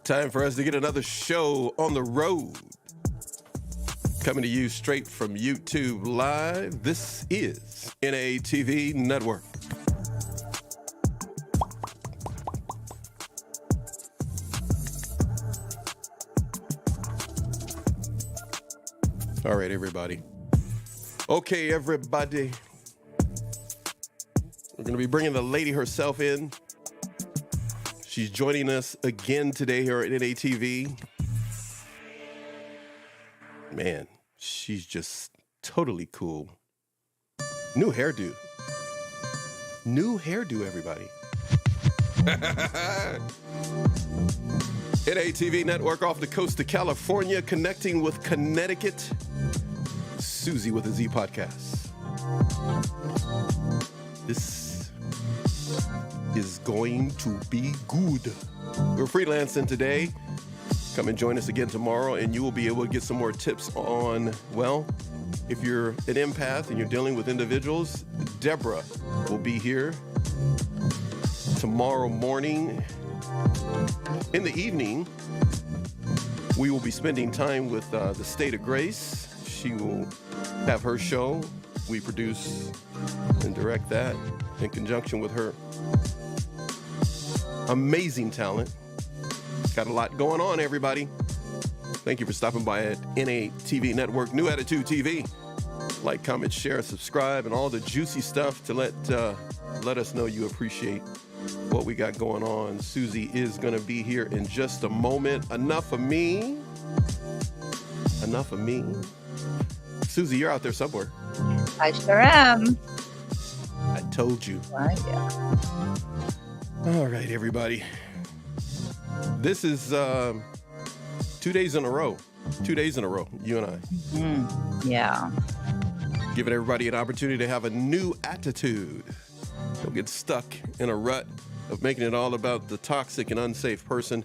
Time for us to get another show on the road. Coming to you straight from YouTube Live. This is NATV Network. All right, everybody. Okay, everybody. We're going to be bringing the lady herself in. She's joining us again today here at NATV. Man, she's just totally cool. New hairdo. New hairdo, everybody. NATV Network off the coast of California, connecting with Connecticut. Susie with a Z podcast. This is going to be good. We're freelancing today. Come and join us again tomorrow, and you will be able to get some more tips on, well, if you're an empath and you're dealing with individuals, Deborah will be here tomorrow morning. In the evening, we will be spending time with the State of Grace. She will have her show. We produce and direct that in conjunction with her. Amazing talent. Got a lot going on, everybody. Thank you for stopping by at NATV Network, New Attitude TV. Like, comment, share, subscribe, and all the juicy stuff to let us know you appreciate what we got going on. Susie is going to be here in just a moment. Enough of me. Enough of me. Susie, you're out there somewhere. I sure am. I told you. Yeah. All right, everybody. This is 2 days in a row. 2 days in a row, you and I. Yeah. Giving everybody an opportunity to have a new attitude. Don't get stuck in a rut of making it all about the toxic and unsafe person.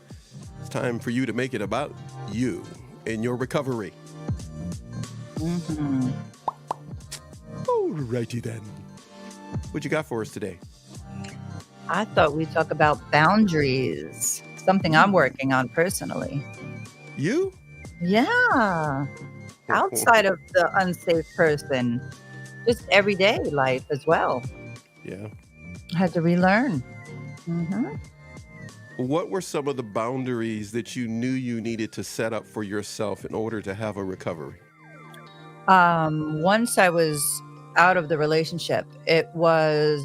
It's time for you to make it about you and your recovery. All righty then. What you got for us today? I thought we'd talk about boundaries. Something I'm working on personally. You? Yeah. Outside of the unsafe person, just everyday life as well. Yeah. I had to relearn. What were some of the boundaries that you knew you needed to set up for yourself in order to have a recovery? Once I was out of the relationship, it was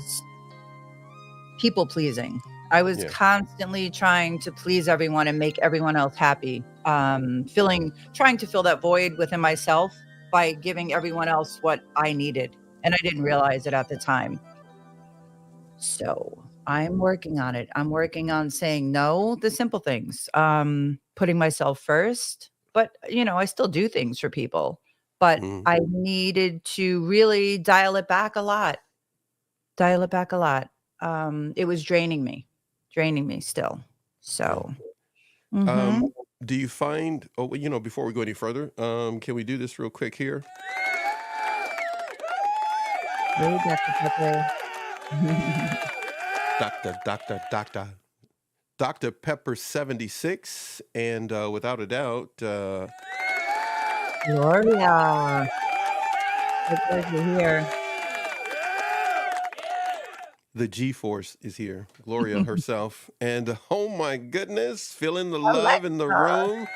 people pleasing. I was constantly trying to please everyone and make everyone else happy. Trying to fill that void within myself by giving everyone else what I needed. And I didn't realize it at the time. So I'm working on it. I'm working on saying no, the simple things, putting myself first. But, I still do things for people. But I needed to really dial it back a lot. It was draining me still. So, do you find, before we go any further, can we do this real quick here? Hey, Dr. Pepper. Dr. Pepper 76, and without a doubt, Gloria. Good to hear. The G-Force is here, Gloria herself. And oh my goodness, feeling the love in the room.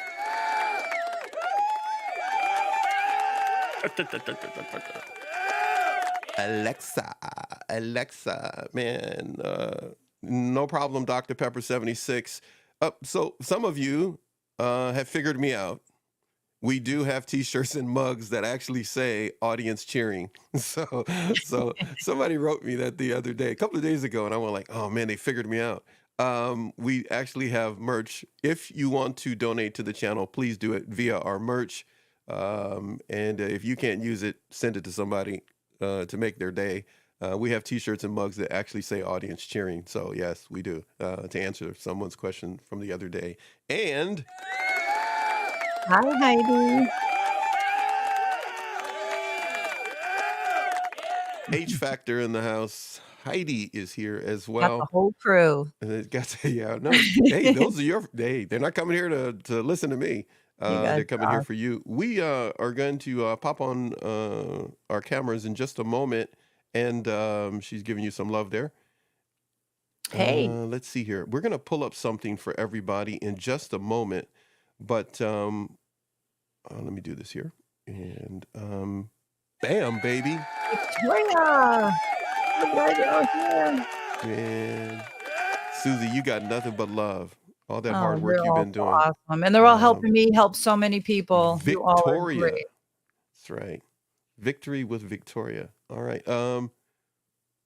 Alexa, man. No problem, Dr. Pepper 76. So some of you have figured me out. We do have t-shirts and mugs that actually say audience cheering. So somebody wrote me that the other day, a couple of days ago, and I went like, oh man, they figured me out. We actually have merch. If you want to donate to the channel, please do it via our merch. And if you can't use it, send it to somebody to make their day. We have t-shirts and mugs that actually say audience cheering. So yes, we do, to answer someone's question from the other day. And Hi, Heidi. H Factor in the house. Heidi is here as Got the well. whole crew. And it got to, yeah, no. Hey, those are your, hey, they're not coming here to listen to me. You guys They're coming are here awesome. for you. We are going to pop on our cameras in just a moment. And she's giving you some love there. Hey, Let's see here. We're going to pull up something for everybody in just a moment. But let me do this here. And bam, baby. Victoria. So glad you're here. Man, Susie, you got nothing but love. All that Oh, hard work you're you've all been so doing. awesome. And they're all Um, helping me help so many people. You all are Victoria. great. That's right. Victory with Victoria. All right.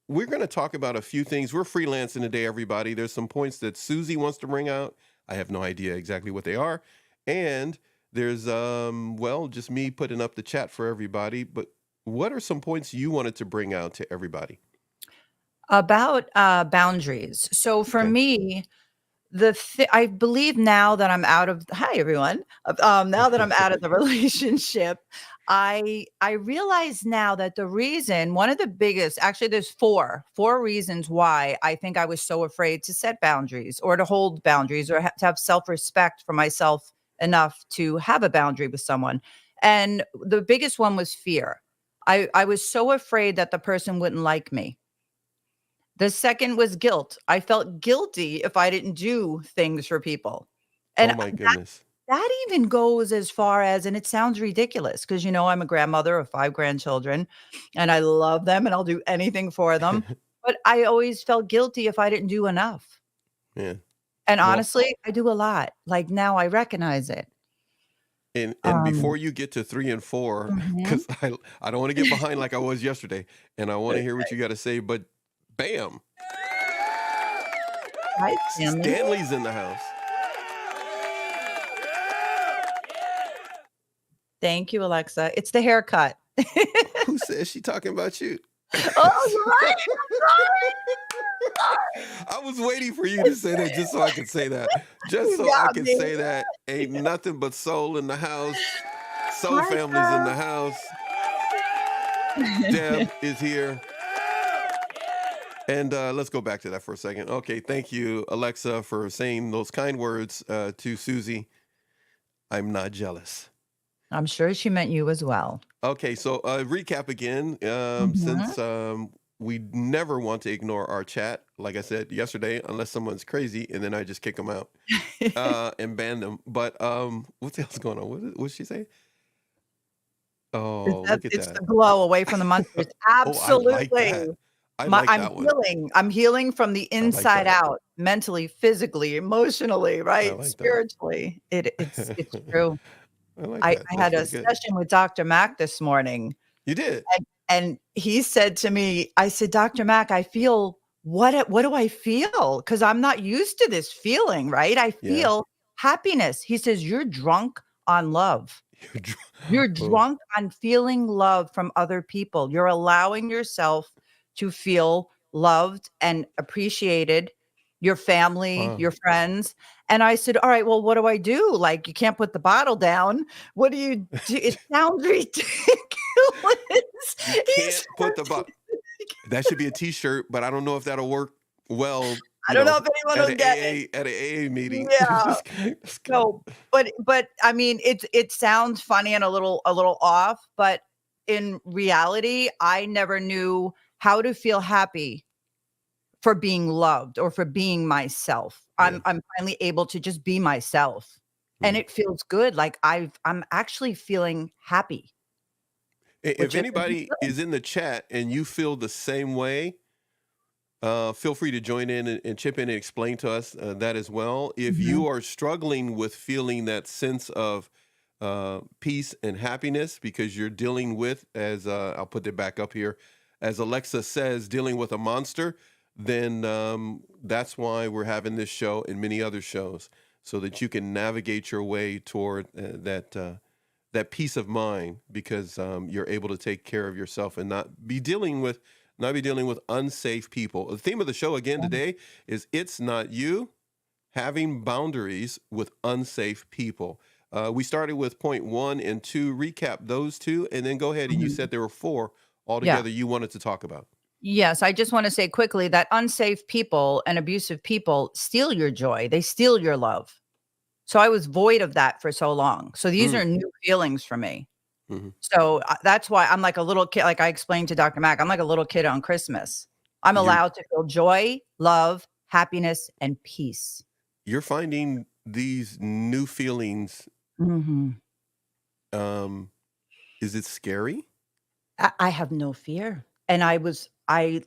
We're going to talk about a few things. We're freelancing today, everybody. There's some points that Susie wants to bring out. I have no idea exactly what they are. And there's well, just me putting up the chat for everybody. But what are some points you wanted to bring out to everybody? About boundaries. So for Okay. me, I believe now that I'm out of hi everyone. Now that I'm out of the relationship, I realize now that the reason, one of the biggest, actually there's four reasons why I think I was so afraid to set boundaries or to hold boundaries or to have self-respect for myself enough to have a boundary with someone. And the biggest one was fear. I was so afraid that the person wouldn't like me. The second was guilt. I felt guilty if I didn't do things for people. And Oh my goodness. that even goes as far as, and it sounds ridiculous because, I'm a grandmother of 5 grandchildren and I love them and I'll do anything for them. But I always felt guilty if I didn't do enough. Yeah. And Well, honestly, I do a lot. Like now I recognize it. and Um, before you get to 3 and 4, mhm. because I don't want to get behind like I was yesterday, and I want to hear what you got to say. But bam, Hi, Stanley. Stanley's in the house. Thank you, Alexa. It's the haircut. Who says she talking about you? Oh, you're right. I was waiting for you to say that just so I could say that. Just You so I got could me. say that. Ain't nothing but soul in the house. Soul Hi, family's in girl. the house. Deb is here. And let's go back to that for a second. Okay, thank you, Alexa, for saying those kind words to Susie. I'm not jealous. I'm sure she meant you as well. Okay, so recap again. Mhm. Since we never want to ignore our chat, like I said yesterday, unless someone's crazy, and then I just kick them out and ban them. But what the hell's going on? What's she say? Oh, look at It's that. the glow away from the monsters. Oh, I like Absolutely. that. I like I'm that one. healing. I'm healing from the I like inside that. out, mentally, physically, emotionally, I right? like that. Spiritually. It's true. I like I that. I That's had a pretty good. session with Dr. Mack this morning, You did. and he said to me, I said, "Dr. Mack, I feel what do I feel? Because I'm not used to this feeling, right? I Yeah. feel happiness." He says, "You're drunk on love." You're You're oh, drunk on feeling love from other people. You're allowing yourself to feel loved and appreciated, your family, wow. your friends. And I said, "All right, well, what do I do? Like, you can't put the bottle down. What do you do?" It sounds ridiculous. You He can't put the said, bu that should be a T-shirt, but I don't know if that'll work well, I don't know if anyone at will an get it. AA meeting. Yeah. Just kidding. No, but I mean, it sounds funny and a little off, but in reality, I never knew how to feel happy for being loved or for being myself. Yeah. I'm finally able to just be myself, and Mm. it feels good. Like I'm actually feeling happy, If which is a good anybody feeling. is in the chat and you feel the same way, feel free to join in and chip in and explain to us that as well. If Mhm, you are struggling with feeling that sense of peace and happiness because you're dealing with, as I'll put it back up here, as Alexa says, dealing with a monster, then that's why we're having this show and many other shows so that you can navigate your way toward that peace of mind because you're able to take care of yourself and not be dealing with unsafe people. The theme of the show again mhm, today is it's not you having boundaries with unsafe people. We started with point 1 and 2. Recap those two, and then go ahead and you mhm. said there were 4 Yeah. altogether you wanted to talk about? Yes, I just want to say quickly that unsafe people and abusive people steal your joy. They steal your love. So I was void of that for so long. So these Mm, are new feelings for me. mhm. So that's why I'm like a little kid. Like I explained to Dr. Mack, I'm like a little kid on Christmas. I'm You're allowed to feel joy, love, happiness, and peace. you're finding these new feelings, Mhm. um, is it scary? I have no fear. And I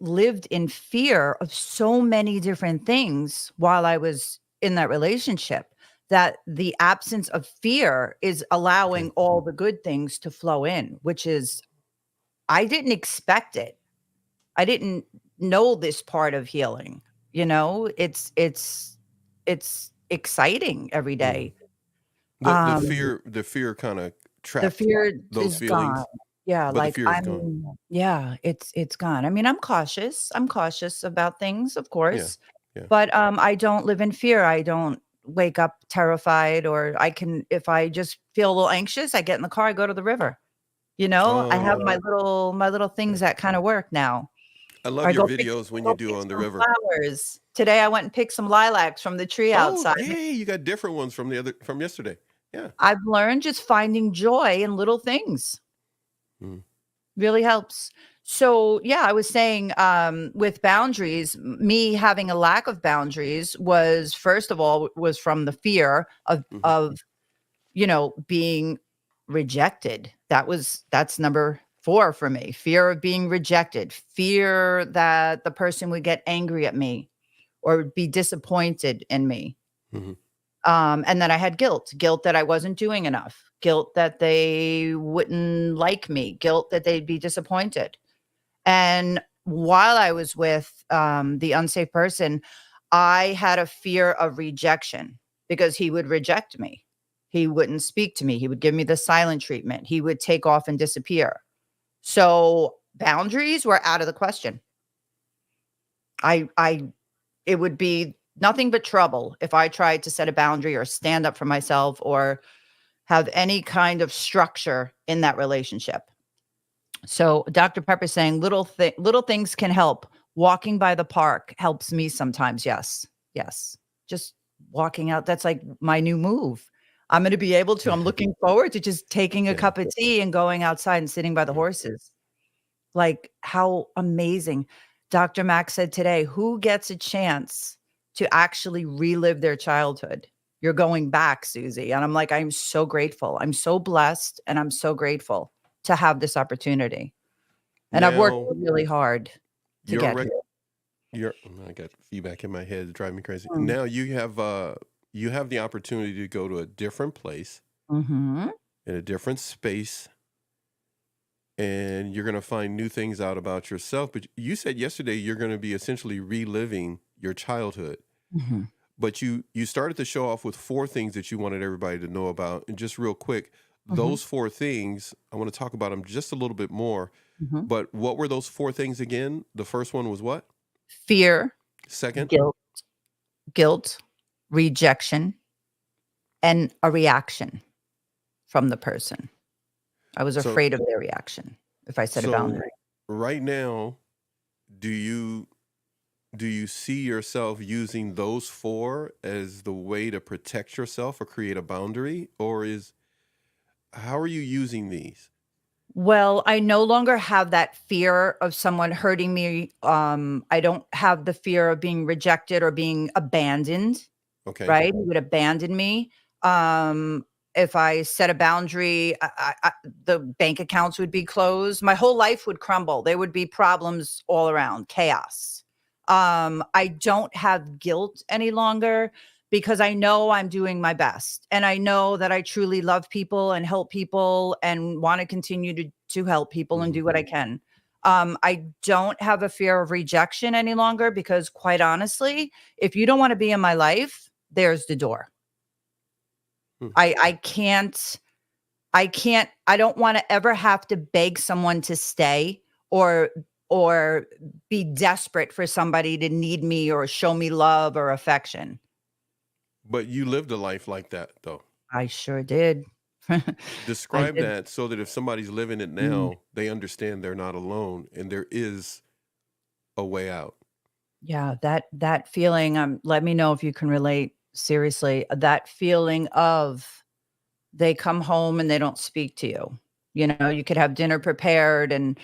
lived in fear of so many different things while I was in that relationship, that the absence of fear is Okay. allowing all the good things to flow in, which is I didn't expect it. I didn't know this part of healing. It's exciting every Mhm. day. The Um fear kinda The trapped fear those is gone. feelings, Yeah, but the like, fear is gone. it's gone. I mean, I'm cautious. I'm cautious about things, of Yeah, course, yeah. but, I don't live in fear. I don't wake up terrified, or I can if I just feel a little anxious, I get in the car, I go to the river, I have Oh, my little yeah. things that kinda work now. I love Or your videos I when you go do pick on the some river. flowers. Today, I went and picked some lilacs from the tree Oh, outside. yay, you got different ones from yesterday. Yeah. I've learned just finding joy in little things. Mm, Really helps. So, yeah, I was saying, with boundaries, me having a lack of boundaries was, first of all, was from the fear of mhm, being rejected. That's number 4 for me. Fear of being rejected, fear that the person would get angry at me or be disappointed in me. mhm. And then I had guilt that I wasn't doing enough, guilt that they wouldn't like me, guilt that they'd be disappointed. And while I was with the unsafe person, I had a fear of rejection because he would reject me. He wouldn't speak to me. He would give me the silent treatment. He would take off and disappear. So boundaries were out of the question. I It would be nothing but trouble if I tried to set a boundary or stand up for myself or have any kind of structure in that relationship. So Dr. Pepper saying little things can help. Walking by the park helps me sometimes. Yes. Yes. Just walking out. That's like my new move. I'm looking forward to just taking a Yeah, cup of tea and going outside and sitting by the yeah. horses. Like, how amazing. Dr. Mack said today, who gets a chance to actually relive their childhood? You're going back, Susie. And I'm like, I'm so grateful. I'm so blessed and I'm so grateful to have this opportunity. And I've worked Now, really hard to your get rec here. I got feedback in my head, it's driving me crazy. Mm. Now you have the opportunity to go to a different place, Mhm. in a different space, and you're gonna find new things out about yourself, but you said yesterday you're gonna be essentially reliving your childhood. Mhm. But you started the show off with 4 things that you wanted everybody to know about, and just real quick, Mhm. those 4 things, I wanna talk about them just a little bit more, Mhm. but what were those 4 things again? The first one was what? Fear, 2nd? guilt, guilt, rejection, and a reaction from the person. I was So afraid of their reaction if I set a so boundary. right now, do you do you see yourself using those 4 as the way to protect yourself or create a boundary, or is how are you using these? Well, I no longer have that fear of someone hurting me. I don't have the fear of being rejected or being abandoned, Okay. right? He would abandon me. Um, if I set a boundary, the bank accounts would be closed. My whole life would crumble. There would be problems all around, chaos. I don't have guilt any longer because I know I'm doing my best. And I know that I truly love people and help people and want to continue to help people and Mhm. do what I can. I don't have a fear of rejection any longer because, quite honestly, if you don't want to be in my life, there's the door. Hmm. I can't I don't want to ever have to beg someone to stay or be desperate for somebody to need me or show me love or affection. But you lived a life like that, though. I sure did. I Describe did. that so that if somebody's living it Mm, now, they understand they're not alone and there is a way out. yeah, that feeling, let me know if you can relate, seriously, that feeling of they come home and they don't speak to you. You know, you could have dinner prepared and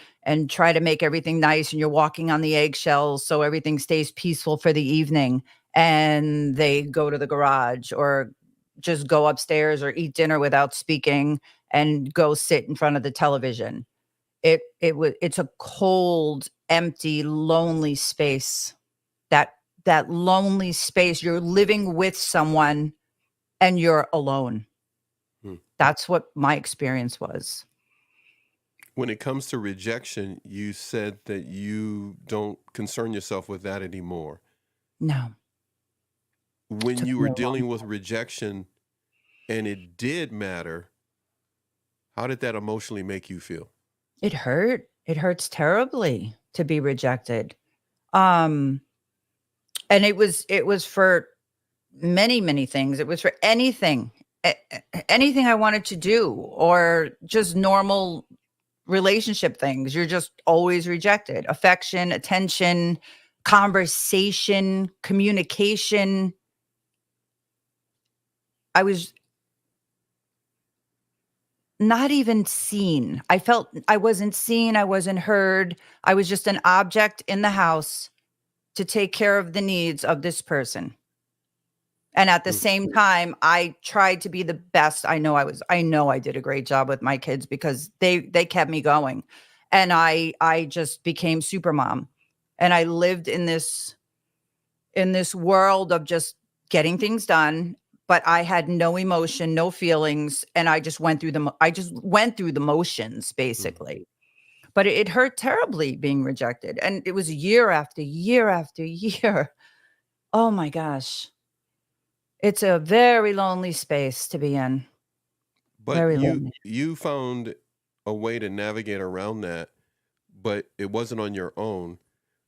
try to make everything nice, and you're walking on the eggshells so everything stays peaceful for the evening, and they go to the garage or just go upstairs or eat dinner without speaking and go sit in front of the television. It's a cold, empty, lonely space. That that lonely space, you're living with someone and you're alone. Hmm. That's what my experience was. When it comes to rejection, you said that you don't concern yourself with that anymore. No, When took you me were a long dealing with time. rejection and it did matter, how did that emotionally make you feel? It hurt. It hurts terribly to be rejected. Um, and it was for many, many things. It was for anything, anything I wanted to do or just normal relationship things. You're just always rejected. Affection, attention, conversation, communication. I was not even seen. I felt I wasn't seen, I wasn't heard. I was just an object in the house to take care of the needs of this person. And at the Hmm. same time, I tried to be the best. I know I did a great job with my kids because they kept me going. And I just became super mom. And I lived in this world of just getting things done, but I had no emotion, no feelings, and I just went through I just went through the motions Hmm. basically. But it hurt terribly being rejected, and it was year after year after year. Oh my gosh. It's a very lonely space to be in. But Very you lonely. you found a way to navigate around that, but it wasn't on your own.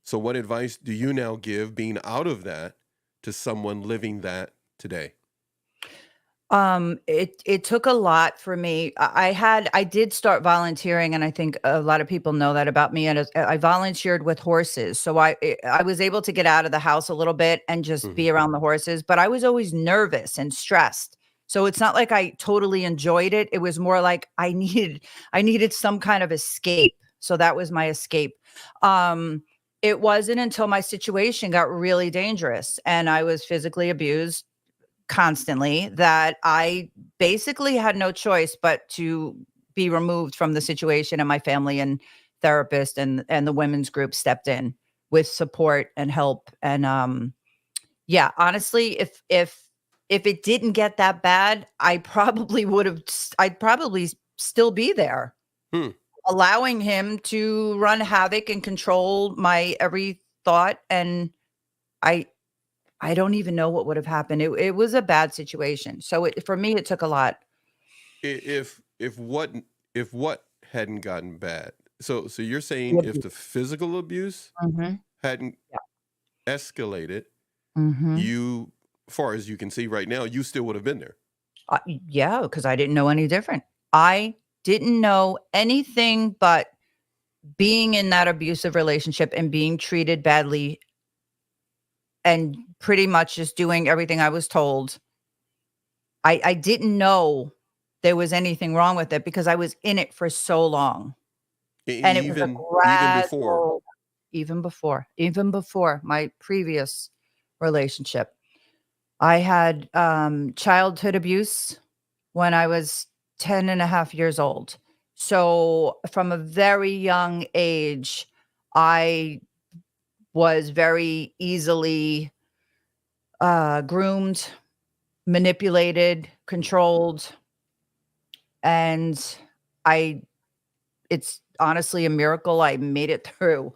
So what advice do you now give being out of that to someone living that today? It took a lot for me. I did start volunteering, and I think a lot of people know that about me. And I volunteered with horses, so I was able to get out of the house a little bit and just Hmm. be around the horses. But I was always nervous and stressed, so it's not like I totally enjoyed it. It was more like I needed some kind of escape. So that was my escape. Um, it wasn't until my situation got really dangerous and I was physically abused constantly that I basically had no choice but to be removed from the situation, and my family and therapist and the women's group stepped in with support and help. And yeah, honestly, if it didn't get that bad, I'd probably still be there, Hmm. allowing him to run havoc and control my every thought. And I I don't even know what would have happened. It was a bad situation. So for me, it took a lot. If what hadn't gotten bad. So you're saying The if abuse. the physical abuse Mhm. hadn't Yeah. escalated, Mhm. you, far as you can see right now, you still would have been there. Yeah, because I didn't know any different. I didn't know anything but being in that abusive relationship and being treated badly and pretty much just doing everything I was told. I didn't know there was anything wrong with it because I was in it for so long, and it was a Even before. gradual. Even before my previous relationship. I had, childhood abuse when I was 10 and a half years old. So, from a very young age, I was very easily, groomed, manipulated, controlled, and I it's honestly a miracle I made it through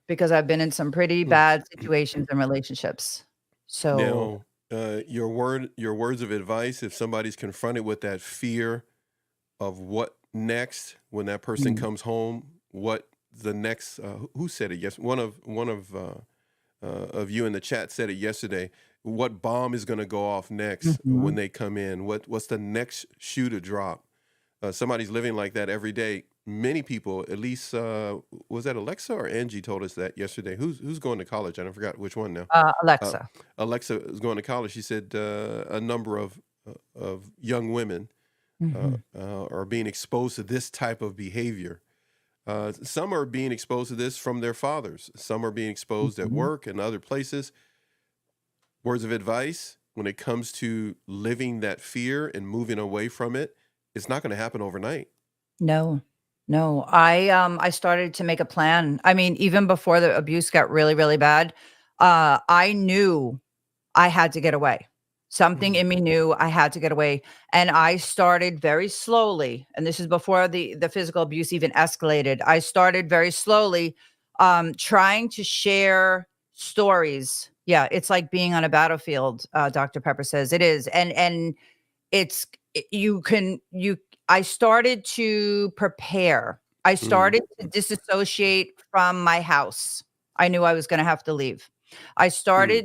because I've been in some pretty Mm. bad situations and relationships. So, Now, your words of advice, if somebody's confronted with that fear of what next when that person mm, comes home, what the next, who said it? Yes, one of you in the chat said it yesterday. What bomb is going to go off next when mhm. they come in? What's the next shoe to drop? somebody's living like that every day. Many people, at least, was that Alexa or Angie told us that yesterday? Who's going to college? I don't forgot which one now. Uh, Alexa. Alexa is going to college. She said a number of young women Mhm. are being exposed to this type of behavior. Some are being exposed to this from their fathers. Some are being exposed at Mhm. work and other places. Words of advice when it comes to living that fear and moving away from it, it's not going to happen overnight. No. No. I started to make a plan. I mean, even before the abuse got really, really bad, I knew I had to get away. Something Mm, in me knew I had to get away, and I started very slowly, and this is before the physical abuse even escalated. I started very slowly, trying to share stories. Yeah, it's like being on a battlefield, Dr. Pepper says. It is, and it's you can you I started to prepare. I mm, started to disassociate from my house. I knew I was gonna have to leave. mm,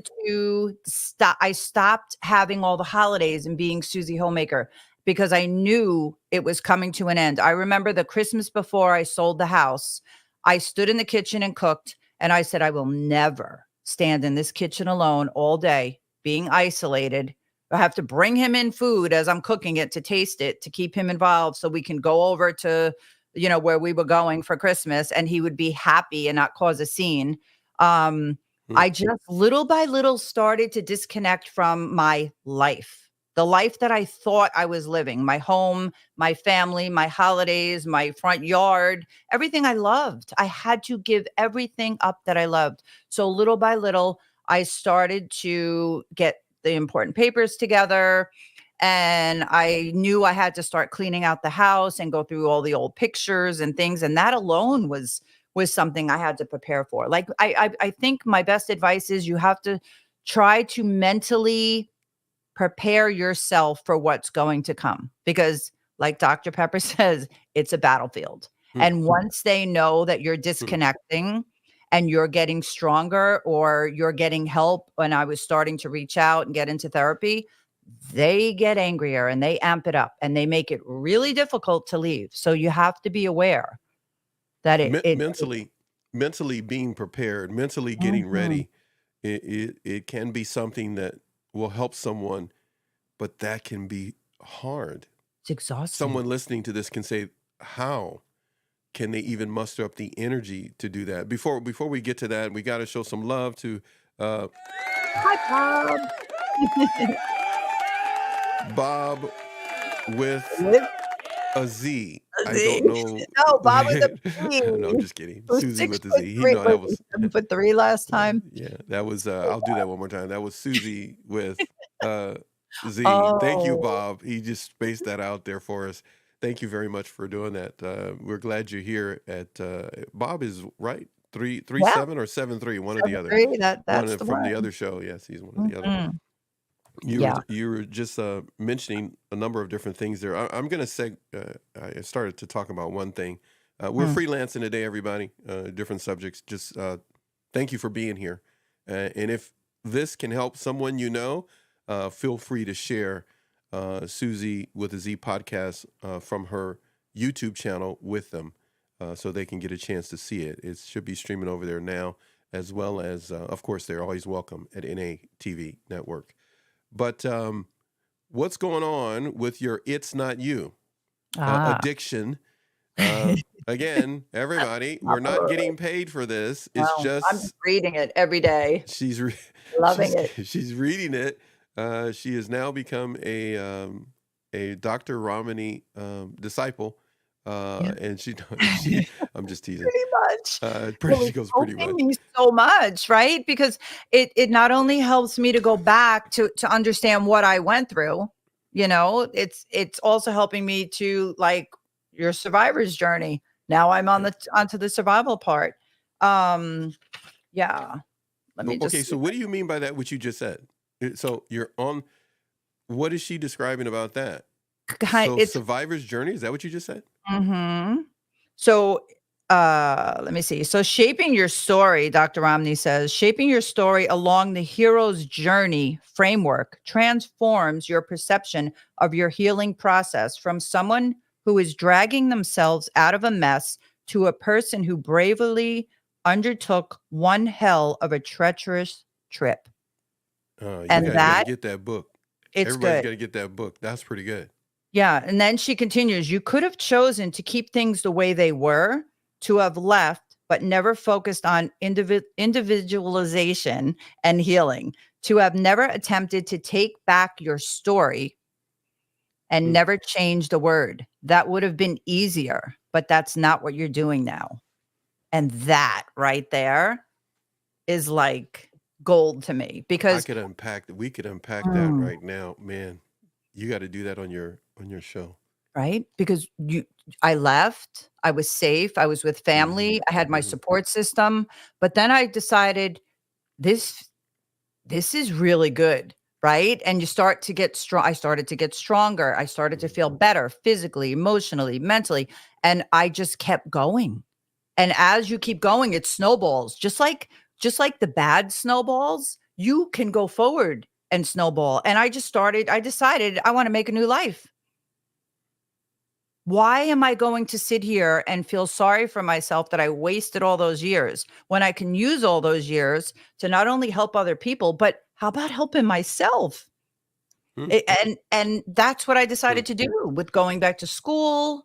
I stopped having all the holidays and being Susie Homemaker because I knew it was coming to an end. I remember the Christmas before I sold the house, I stood in the kitchen and cooked, and I said, "I will never stand in this kitchen alone all day being isolated. I have to bring him in food as I'm cooking it to taste it, to keep him involved so we can go over to, where we were going for Christmas and he would be happy and not cause a scene." Um, mm. I just little by little started to disconnect from my life, the life that I thought I was living, my home, my family, my holidays, my front yard, everything I loved. I had to give everything up that I loved. So little by little, I started to get the important papers together, and I knew I had to start cleaning out the house and go through all the old pictures and things, and that alone was something I had to prepare for. Like I think my best advice is you have to try to mentally prepare yourself for what's going to come, because like Dr. Pepper says, it's a battlefield. Mm, And once they know that you're mm. disconnecting and you're getting stronger or you're getting help, when I was starting to reach out and get into therapy, they get angrier and they amp it up and they make it really difficult to leave. So you have to be aware that Mentally being prepared, mentally getting Mhm. ready, it can be something that will help someone, but that can be hard. It's exhausting. Someone listening to this can say, how can they even muster up the energy to do that? Before we get to that, we got to show some love to uh, Hi, Bob. Bob with With a Z. a I don't Z. know. No, Bob with a P. No, I'm just kidding. Who's Susie six with a foot Z. He three. know that Wait, was was 7'3" last time? yeah, that was I'll do that one more time. That was Susie with uh Z. Thank you, Oh, Bob. He just spaced that out there for us. Thank you very much for doing that. We're glad you're here at Bob is right. Three yeah, seven or 7'3", one or the other. 7'3", One that's the from the one. other show. Yes, he's one of the other. Mhm. Yeah. You were just mentioning a number of different things there. I'm going to say I started to talk about one thing. We're Mm. freelancing today, everybody. Different subjects. Just thank you for being here. And if this can help someone you know, feel free to share Susie with a Z podcast from her YouTube channel with them, so they can get a chance to see it. It should be streaming over there now, as well as, of course, they're always welcome at NATV Network. But what's going on with your "It's Not You" Ah. addiction? Uh, Again, everybody, we're not getting paid for this. It's No, I'm just just reading it every day, she's re- loving it. she's reading it. She has now become a Dr. Romani disciple, Yeah. and she I'm just teasing. Pretty much. Pretty Well, she it's goes pretty helping much. me so much, right? Because it not only helps me to go back to understand what I went through, it's also helping me to, like, your survivor's journey. Now I'm on Yeah. the onto the survival part. Um, yeah, let me Okay, just see so if what do you mean by that? What you just said? So you're on. What is she describing about that? So it's survivor's journey, is that what you just said? mhm. So, let me see. So, shaping your story, Dr. Romney says, shaping your story along the hero's journey framework transforms your perception of your healing process from someone who is dragging themselves out of a mess to a person who bravely undertook one hell of a treacherous trip. You And got to that get that book. it's Everybody's good. got to get that book. That's pretty good. Yeah, and then she continues, "You could have chosen to keep things the way they were, to have left, but never focused on individualization and healing, to have never attempted to take back your story and Mm. never changed a word. That would have been easier, but that's not what you're doing now." And that right there is like gold to me because We could unpack that Mm. right now, man. You got to do that on your show. Right? Because I left, I was safe, I was with Hmm. family, I had my Hmm. support system, but then I decided this this is really good, right? And you start to get strong. I started to get stronger. I started to Hmm. feel better physically, emotionally, mentally, and I just kept going. And as you keep going, it snowballs. Just like the bad snowballs, you can go forward and snowball. And I decided I want to make a new life. Why am I going to sit here and feel sorry for myself that I wasted all those years when I can use all those years to not only help other people, but how about helping myself? Hmm. And that's what I Hmm. decided to do with going back to school,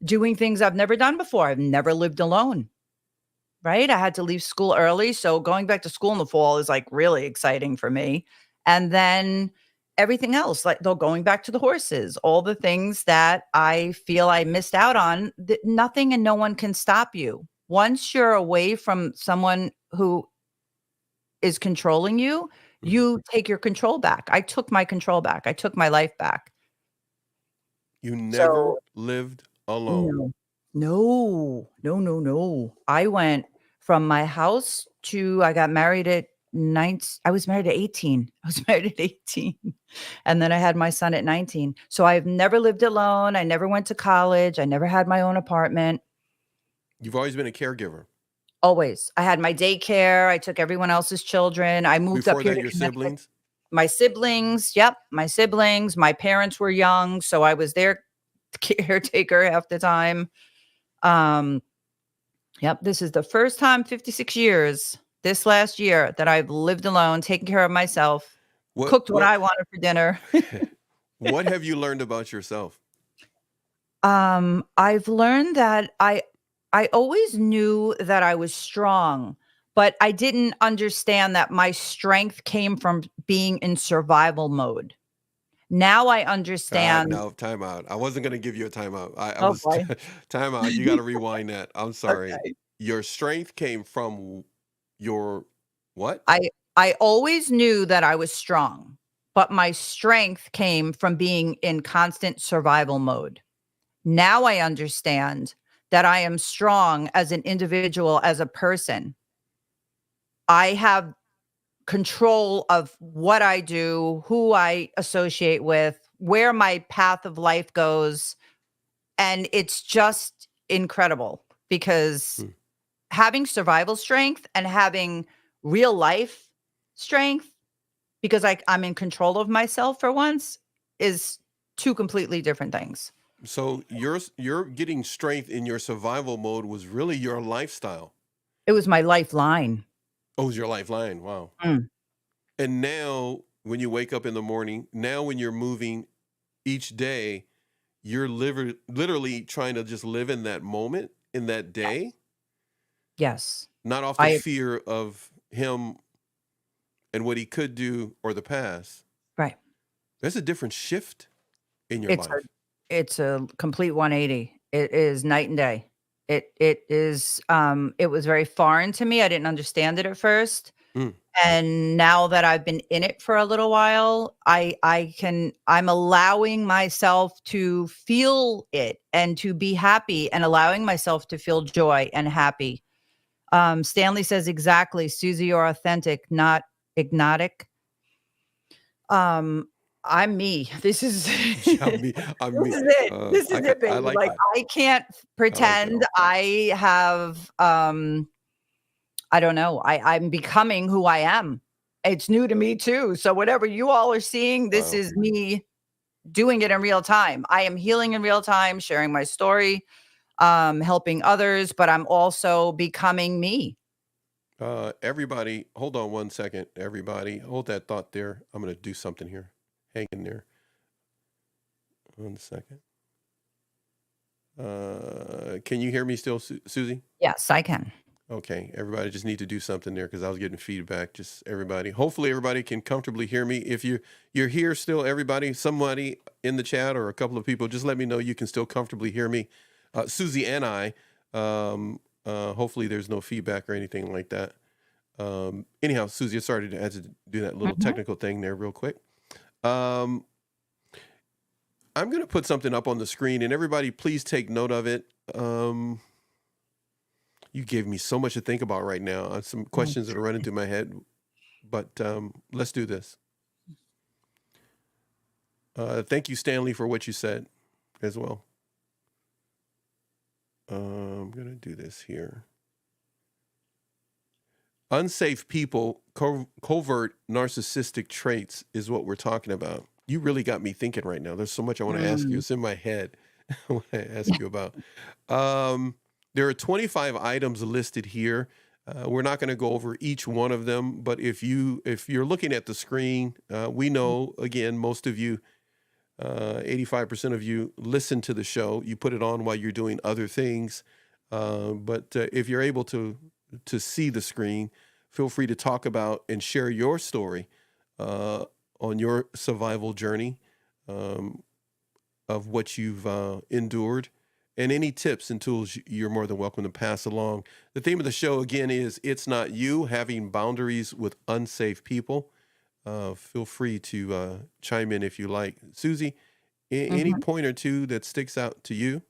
doing things I've never done before. I've never lived alone. Right? I had to leave school early, so going back to school in the fall is, like, really exciting for me, and then everything else, like, though going back to the horses, all the things that I feel I missed out on, that nothing and no one can stop you. Once you're away from someone who is controlling you, Hmm. you take your control back. I took my control back. I took my life back. You never So lived alone. no. No. No, no, no. I went from my house to I got married at I was married at 18. I was married at 18, and then I had my son at 19. So I've never lived alone. I never went to college. I never had my own apartment. You've always been a caregiver. Always. I had my daycare. I took everyone else's children. I moved up Before here that, to your Connecticut. siblings. My siblings, yep, my siblings. My parents were young, so I was their caretaker half the time. Um, Yep, this is the first time 56 years, this last year, that I've lived alone, taken care of myself, What cooked what what I wanted for dinner. what have you learned about yourself? I've learned that I always knew that I was strong, but I didn't understand that my strength came from being in survival mode. Now I understand. No, timeout. I wasn't gonna give you a timeout. I Oh was boy. timeout. You got to rewind that. I'm sorry. Okay. Your strength came from your what? I I always knew that I was strong, but my strength came from being in constant survival mode. Now I understand that I am strong as an individual, as a person. I have control of what I do, who I associate with, where my path of life goes, and it's just incredible because Hmm. having survival strength and having real life strength, because I'm in control of myself for once, is two completely different things. So you're getting strength in your survival mode was really your lifestyle. It was my lifeline. Oh, it was your lifeline. Wow. Mm, And now when you wake up in the morning, now when you're moving each day, you're literally trying to just live in that moment, in that day, yes. not off the I fear of him and what he could do or the past. Right. There's a different shift in your It's a life. it's a complete 180. It is night and day. It was very foreign to me. I didn't understand it at first. Mm. And now that I've been in it for a little while, I'm allowing myself to feel it and to be happy and allowing myself to feel joy and happy. Stanley says exactly, Susie, you're authentic, not hypnotic. Um, I'm me. This is Yeah, me. I'm this me. is it. This is it, I baby. like Like, that. I can't I like that. pretend I have, I don't know. I'm becoming who I am. It's new to me too. So whatever you all are seeing, this Wow. is me doing it in real time. I am healing in real time, sharing my story, helping others, but I'm also becoming me. Everybody, hold on one second. Everybody, hold that thought there. I'm going to do something here. Hang in there. 1 second. Can you hear me still, Susie? Yes, I can. Okay, everybody just need to do something there because I was getting feedback. Just everybody. Hopefully, everybody can comfortably hear me. If you're here still, everybody, somebody in the chat or a couple of people, just let me know you can still comfortably hear me, Susie and I. Hopefully, there's no feedback or anything like that. Anyhow, Susie, sorry to have to do that little technical thing there real quick. I'm going to put something up on the screen, and everybody, please take note of it. You gave me so much to think about right now. Some questions that are running through my head, but let's do this. Thank you, Stanley, for what you said as well. I'm going to do this here. Unsafe people, covert narcissistic traits is what we're talking about. You really got me thinking right now. There's so much I want to ask you. It's in my head. I want to ask you about. There are 25 items listed here. We're not going to go over each one of them, but if you're looking at the screen, we know, again, most of you, 85% of you listen to the show. You put it on while you're doing other things. But if you're able to see the screen, feel free to talk about and share your story on your survival journey of what you've endured. And any tips and tools you're more than welcome to pass along. The theme of the show, again, is It's Not You, Having Boundaries with Unsafe People. Feel free to chime in if you like. Susie, any point or two that sticks out to you?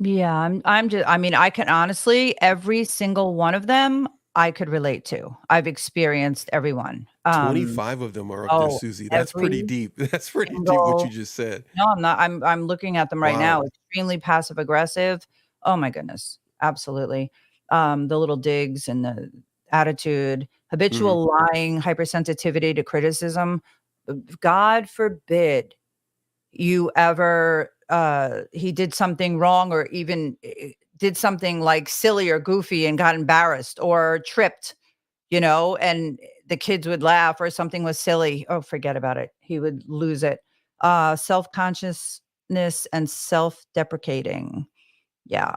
Yeah, I'm just, I mean, I can honestly, every single one of them I could relate to. I've experienced everyone. 25 of them are up there, Susie. That's pretty Every deep. That's pretty deep what you single. just said. No, I'm not. I'm looking at them right now. Wow. Extremely passive aggressive. Oh my goodness. Absolutely. The little digs and the attitude, habitual lying, hypersensitivity to criticism. God forbid you ever he did something wrong, or even did something like silly or goofy and got embarrassed or tripped, and the kids would laugh, or something was silly. Oh, forget about it. He would lose it. Self-consciousness and self-deprecating. Yeah.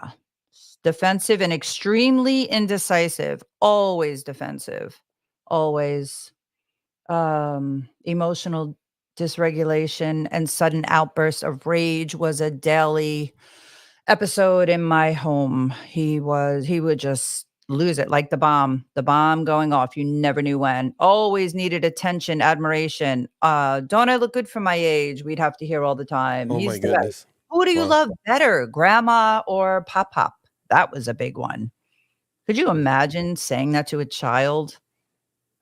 Defensive and extremely indecisive. Always defensive. Always. Emotional dysregulation and sudden outbursts of rage was a daily episode in my home. He would just lose it, like the bomb going off. You never knew when. Always needed attention, admiration. Don't I look good for my age? We'd have to hear all the time. Oh my He's the best. goodness. Who do you Wow. love better, grandma or pop pop? That was a big one. Could you imagine saying that to a child?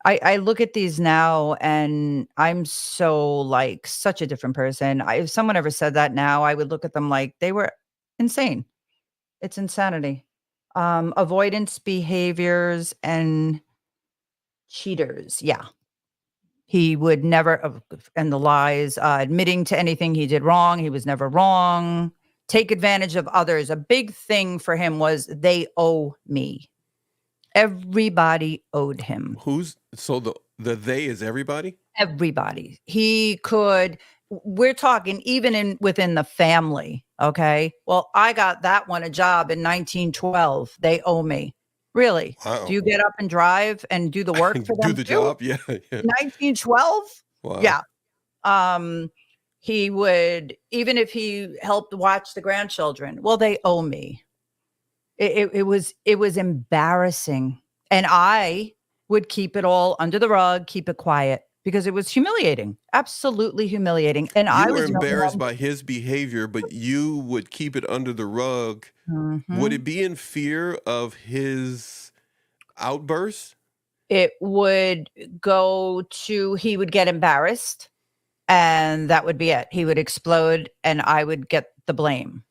I look at these now and I'm so, like, such a different person. If someone ever said that now, I would look at them like they were insane. It's insanity. Avoidance behaviors and cheaters. Yeah. He would never, and the lies, admitting to anything he did wrong. He was never wrong. Take advantage of others. A big thing for him was they owe me. Everybody owed him. So the they is everybody? Everybody. We're talking even within the family. Okay. Well, I got that one a job in 1912. They owe me. Really? Wow. Do you get up and drive and do the work for them Do the too? job? Yeah. 1912? Wow. Yeah. He would, even if he helped watch the grandchildren, well, they owe me. It was embarrassing. And I would keep it all under the rug, keep it quiet, because it was humiliating, absolutely humiliating. And You I were was embarrassed by his behavior, but you would keep it under the rug. Would it be in fear of his outburst? It would go to, he would get embarrassed, and that would be it. He would explode and I would get the blame.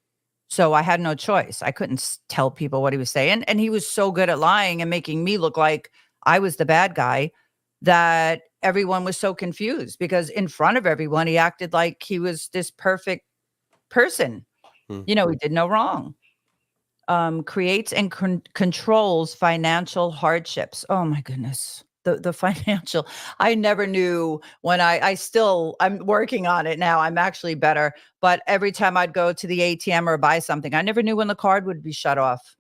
So I had no choice. I couldn't tell people what he was saying. And he was so good at lying and making me look like I was the bad guy that everyone was so confused because in front of everyone, he acted like he was this perfect person. Hmm. He did no wrong. Creates and controls financial hardships. Oh my goodness. The financial, I never knew when I'm working on it now. I'm actually better. But every time I'd go to the ATM or buy something, I never knew when the card would be shut off.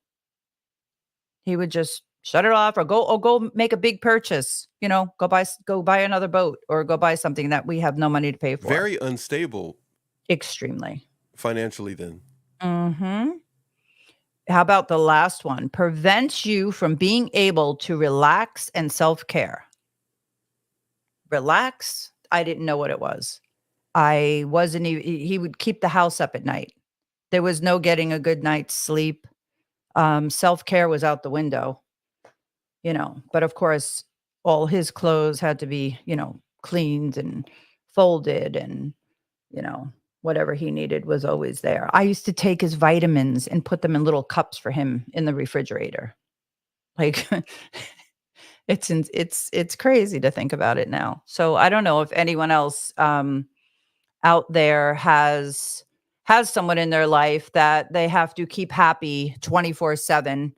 He would just shut it off or go make a big purchase, go buy another boat or go buy something that we have no money to pay for. Very unstable Extremely. financially then. Mm-hmm. How about the last one? Prevents you from being able to relax and self-care. Relax? I didn't know what it was. I wasn't even, he would keep the house up at night. There was no getting a good night's sleep. Self-care was out the window, but of course, all his clothes had to be, cleaned and folded and, you know, whatever he needed was always there. I used to take his vitamins and put them in little cups for him in the refrigerator. Like it's crazy to think about it now. So I don't know if anyone else out there has someone in their life that they have to keep happy 24/7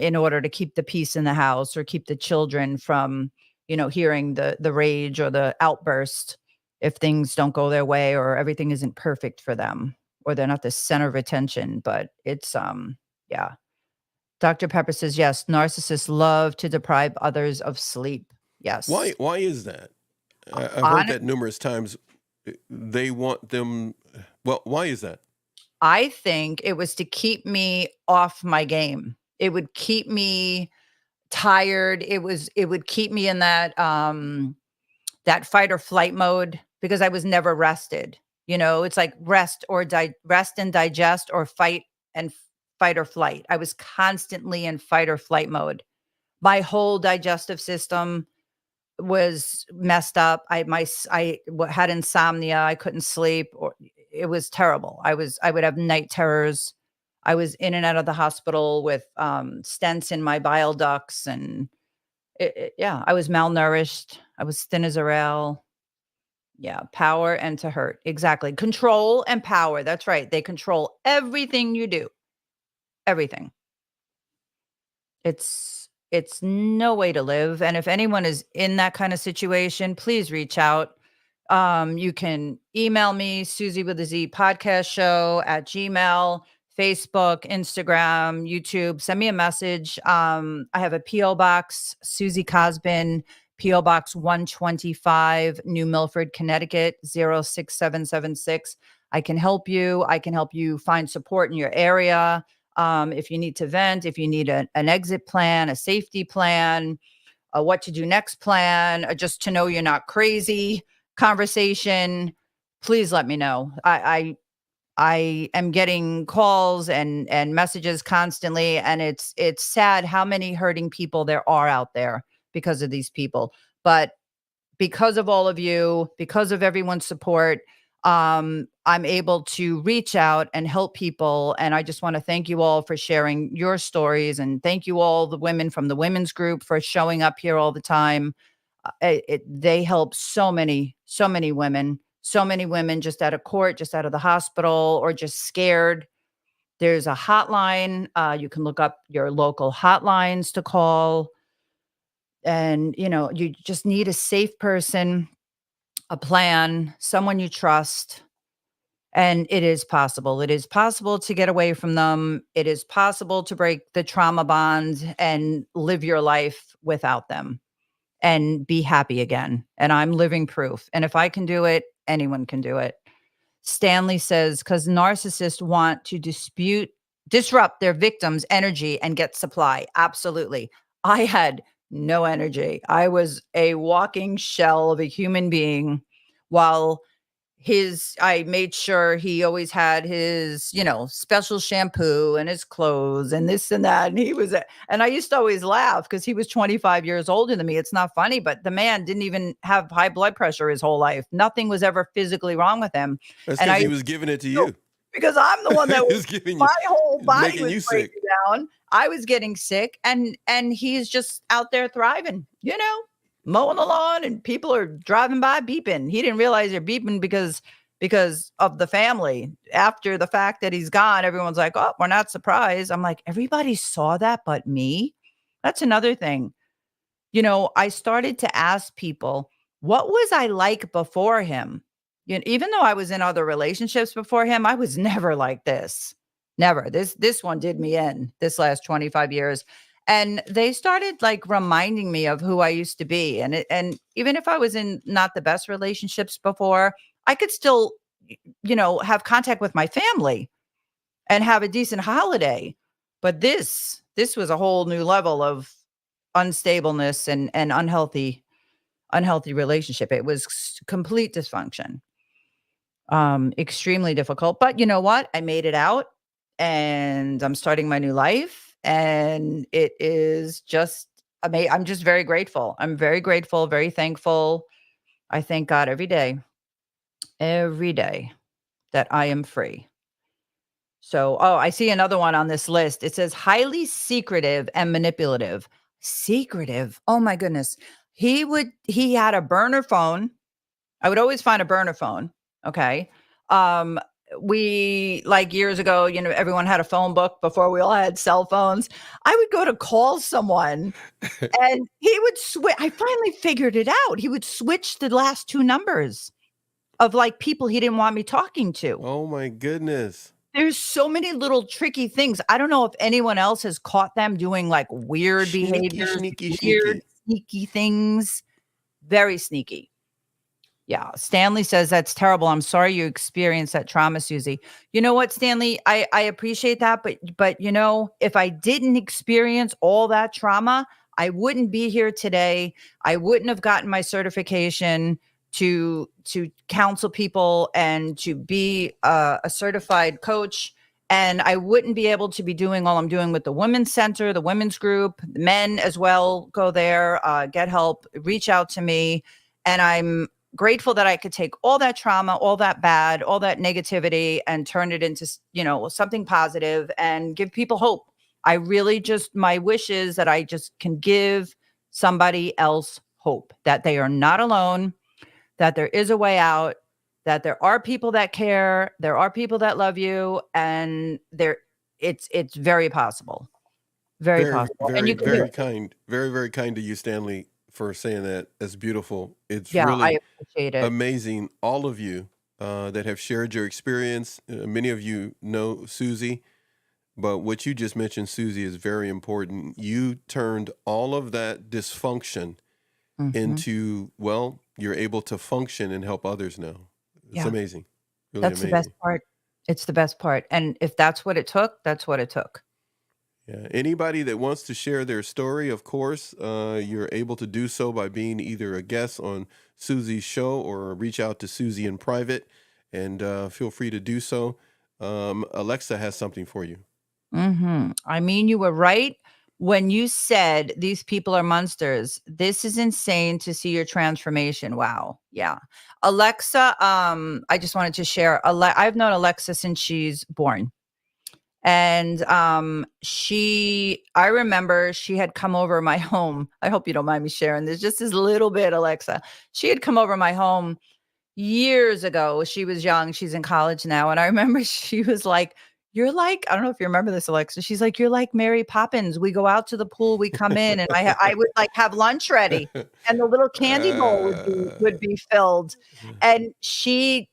in order to keep the peace in the house or keep the children from, hearing the rage or the outburst if things don't go their way or everything isn't perfect for them or they're not the center of attention. But it's yeah. Dr. Pepper says, yes, narcissists love to deprive others of sleep. Yes. Why is that? I've heard Hon that numerous times. They want them. Well, why is that? I think it was to keep me off my game. It would keep me tired. It would keep me in that fight or flight mode because I was never rested. It's like rest and digest or fight or flight. I was constantly in fight or flight mode. My whole digestive system was messed up. Had insomnia. I couldn't sleep, or it was terrible. I would have night terrors. I was in and out of the hospital with stents in my bile ducts, and yeah, I was malnourished. I was thin as a rail. Yeah, power and to hurt. Exactly. Control and power. That's right. They control everything you do. Everything. It's no way to live, and if anyone is in that kind of situation, please reach out. You can email me, Susie with a Z podcast show at Gmail, Facebook, Instagram, YouTube. Send me a message. I have a P.O. Box, Susie Cosbin, P.O. Box 125, New Milford, Connecticut, 06776. I can help you. I can help you find support in your area. If you need to vent, if you need an exit plan, a safety plan, a what to do next plan, just to know you're not crazy conversation, please let me know. I am getting calls and messages constantly, and it's sad how many hurting people there are out there because of these people. But because of all of you, because of everyone's support, I'm able to reach out and help people. And I just want to thank you all for sharing your stories. And thank you all, the women from the women's group, for showing up here all the time. They help so many women just out of court, just out of the hospital, or just scared. There's a hotline. You can look up your local hotlines to call. And, you just need a safe person, a plan, someone you trust. And it is possible. It is possible to get away from them. It is possible to break the trauma bond and live your life without them and be happy again. And I'm living proof. And if I can do it, anyone can do it. Stanley says, because narcissists want to disrupt their victims' energy and get supply. Absolutely. I had no energy. I was a walking shell of a human being while I made sure he always had his, special shampoo and his clothes and this and that. And and I used to always laugh because he was 25 years older than me. It's not funny, but the man didn't even have high blood pressure his whole life. Nothing was ever physically wrong with him. That's And because I he was giving it to you. because I'm the one that He was was giving you, my whole body making was you sick. breaking down. I was getting sick and he's just out there thriving, mowing the lawn and people are driving by beeping. He didn't realize they're beeping because of the family. After the fact that he's gone, everyone's like, "Oh, we're not surprised." I'm like, "Everybody saw that but me?" That's another thing. I started to ask people, "What was I like before him?" Even though I was in other relationships before him, I was never like this. Never. This one did me in this last 25 years. And they started like reminding me of who I used to be. And even if I was in not the best relationships before, I could still have contact with my family and have a decent holiday. But this was a whole new level of unstableness and unhealthy relationship. It was complete dysfunction. Extremely difficult. But you know what? I made it out and I'm starting my new life. And it is just amazing. I'm just very grateful. I'm very grateful, very thankful. I thank God every day that I am free. So, oh, I see another one on this list. It says highly secretive and manipulative. Secretive. Oh my goodness. He had a burner phone. I would always find a burner phone. Okay. Um, we like years ago, everyone had a phone book before we all had cell phones. I would go to call someone and he would switch. I finally figured it out. He would switch the last two numbers of like people he didn't want me talking to. Oh my goodness. There's so many little tricky things. I don't know if anyone else has caught them doing like weird Sneaky, behaviors, sneaky, weird sneaky. sneaky things. Very sneaky. Yeah, Stanley says that's terrible. I'm sorry you experienced that trauma, Susie. You know what, Stanley? I appreciate that, but if I didn't experience all that trauma, I wouldn't be here today. I wouldn't have gotten my certification to counsel people and to be a certified coach. And I wouldn't be able to be doing all I'm doing with the women's center, the women's group, the men as well. Go there, get help, reach out to me. And I'm grateful that I could take all that trauma, all that bad, all that negativity and turn it into, something positive and give people hope. I really my wish is that I just can give somebody else hope that they are not alone, that there is a way out, that there are people that care, there are people that love you, and it's very possible. Very Very, possible. And very, you can do very it. kind. Very, very kind to you, Stanley, for saying that. That's beautiful. It's Yeah, I really appreciate it. amazing, all of you that have shared your experience. Many of you know Susie, but what you just mentioned, Susie, is very important. You turned all of that dysfunction Mhm. into, well, you're able to function and help others now. It's Yeah. amazing. Really That's the best amazing. part. It's the best part, and if that's what it took, that's what it took. Yeah. Anybody that wants to share their story, of course, you're able to do so by being either a guest on Susie's show or reach out to Susie in private and feel free to do so. Alexa has something for you. Mhm. I mean, you were right when you said these people are monsters. This is insane to see your transformation. Wow. Yeah. Alexa, I just wanted to share, I've known Alexa since she's born. And I remember she had come over my home. I hope you don't mind me sharing this, just this little bit, Alexa. She had come over my home years ago. She was young. She's in college now. And I remember she was like, "You're like," I don't know if you remember this, Alexa. She's like, "You're like Mary Poppins. We go out to the pool, we come in, and I would like have lunch ready, and the little candy bowl would be filled." And she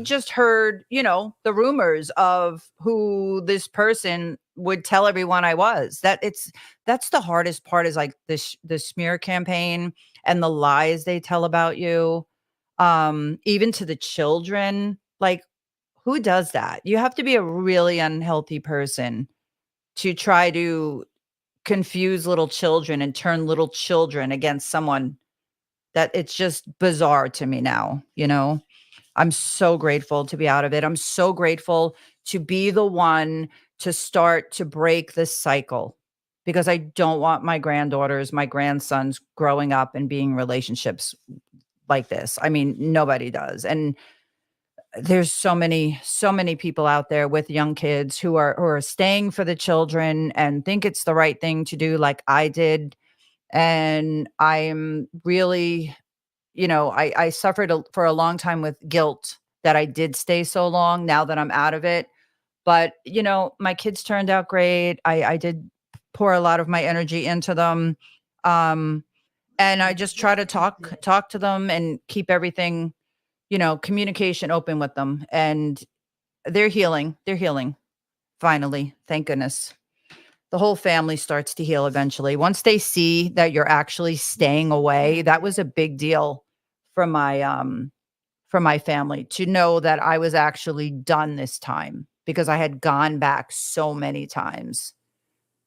just heard, the rumors of who this person would tell everyone I was. That's the hardest part is like the smear campaign and the lies they tell about you, even to the children. Like, who does that? You have to be a really unhealthy person to try to confuse little children and turn little children against someone. That it's just bizarre to me now. I'm so grateful to be out of it. I'm so grateful to be the one to start to break this cycle because I don't want my granddaughters, my grandsons growing up and being relationships like this. I mean, nobody does. And there's so many people out there with young kids who are staying for the children and think it's the right thing to do like I did. And I'm really, I suffered for a long time with guilt that I did stay so long now that I'm out of it. But, my kids turned out great. I did pour a lot of my energy into them. Um, and I just try to talk to them and keep everything, communication open with them. And they're healing. They're healing. Finally, thank goodness. The whole family starts to heal eventually. Once they see that you're actually staying away, that was a big deal for my family to know that I was actually done this time because I had gone back so many times.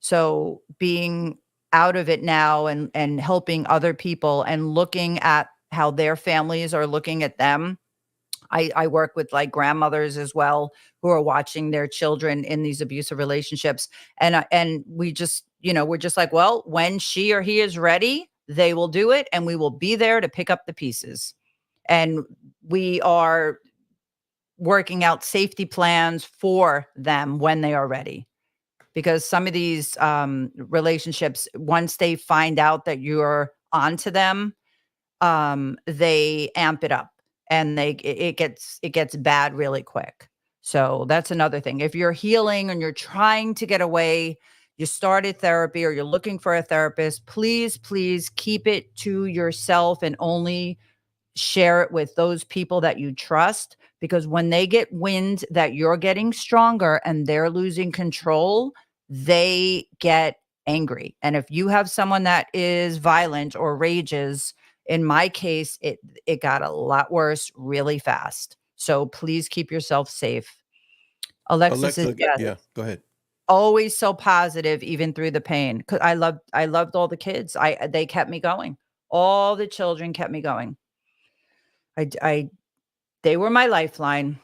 So being out of it now and helping other people and looking at how their families are looking at them. I work with like grandmothers as well who are watching their children in these abusive relationships. And we just, we're just like, well, when she or he is ready, they will do it and we will be there to pick up the pieces. And we are working out safety plans for them when they are ready. Because some of these relationships, once they find out that you're onto them, they amp it up and it gets bad really quick. So that's another thing. If you're healing and you're trying to get away, you started therapy or you're looking for a therapist, please keep it to yourself and only share it with those people that you trust, because when they get wind that you're getting stronger and they're losing control, they get angry. And if you have someone that is violent or rages, in my case, it got a lot worse really fast. So please keep yourself safe. Alexis is Alexa, yes, yeah, go ahead. always so positive even through the pain. 'Cause I loved all the kids. They kept me going. All the children kept me going. I They were my lifeline.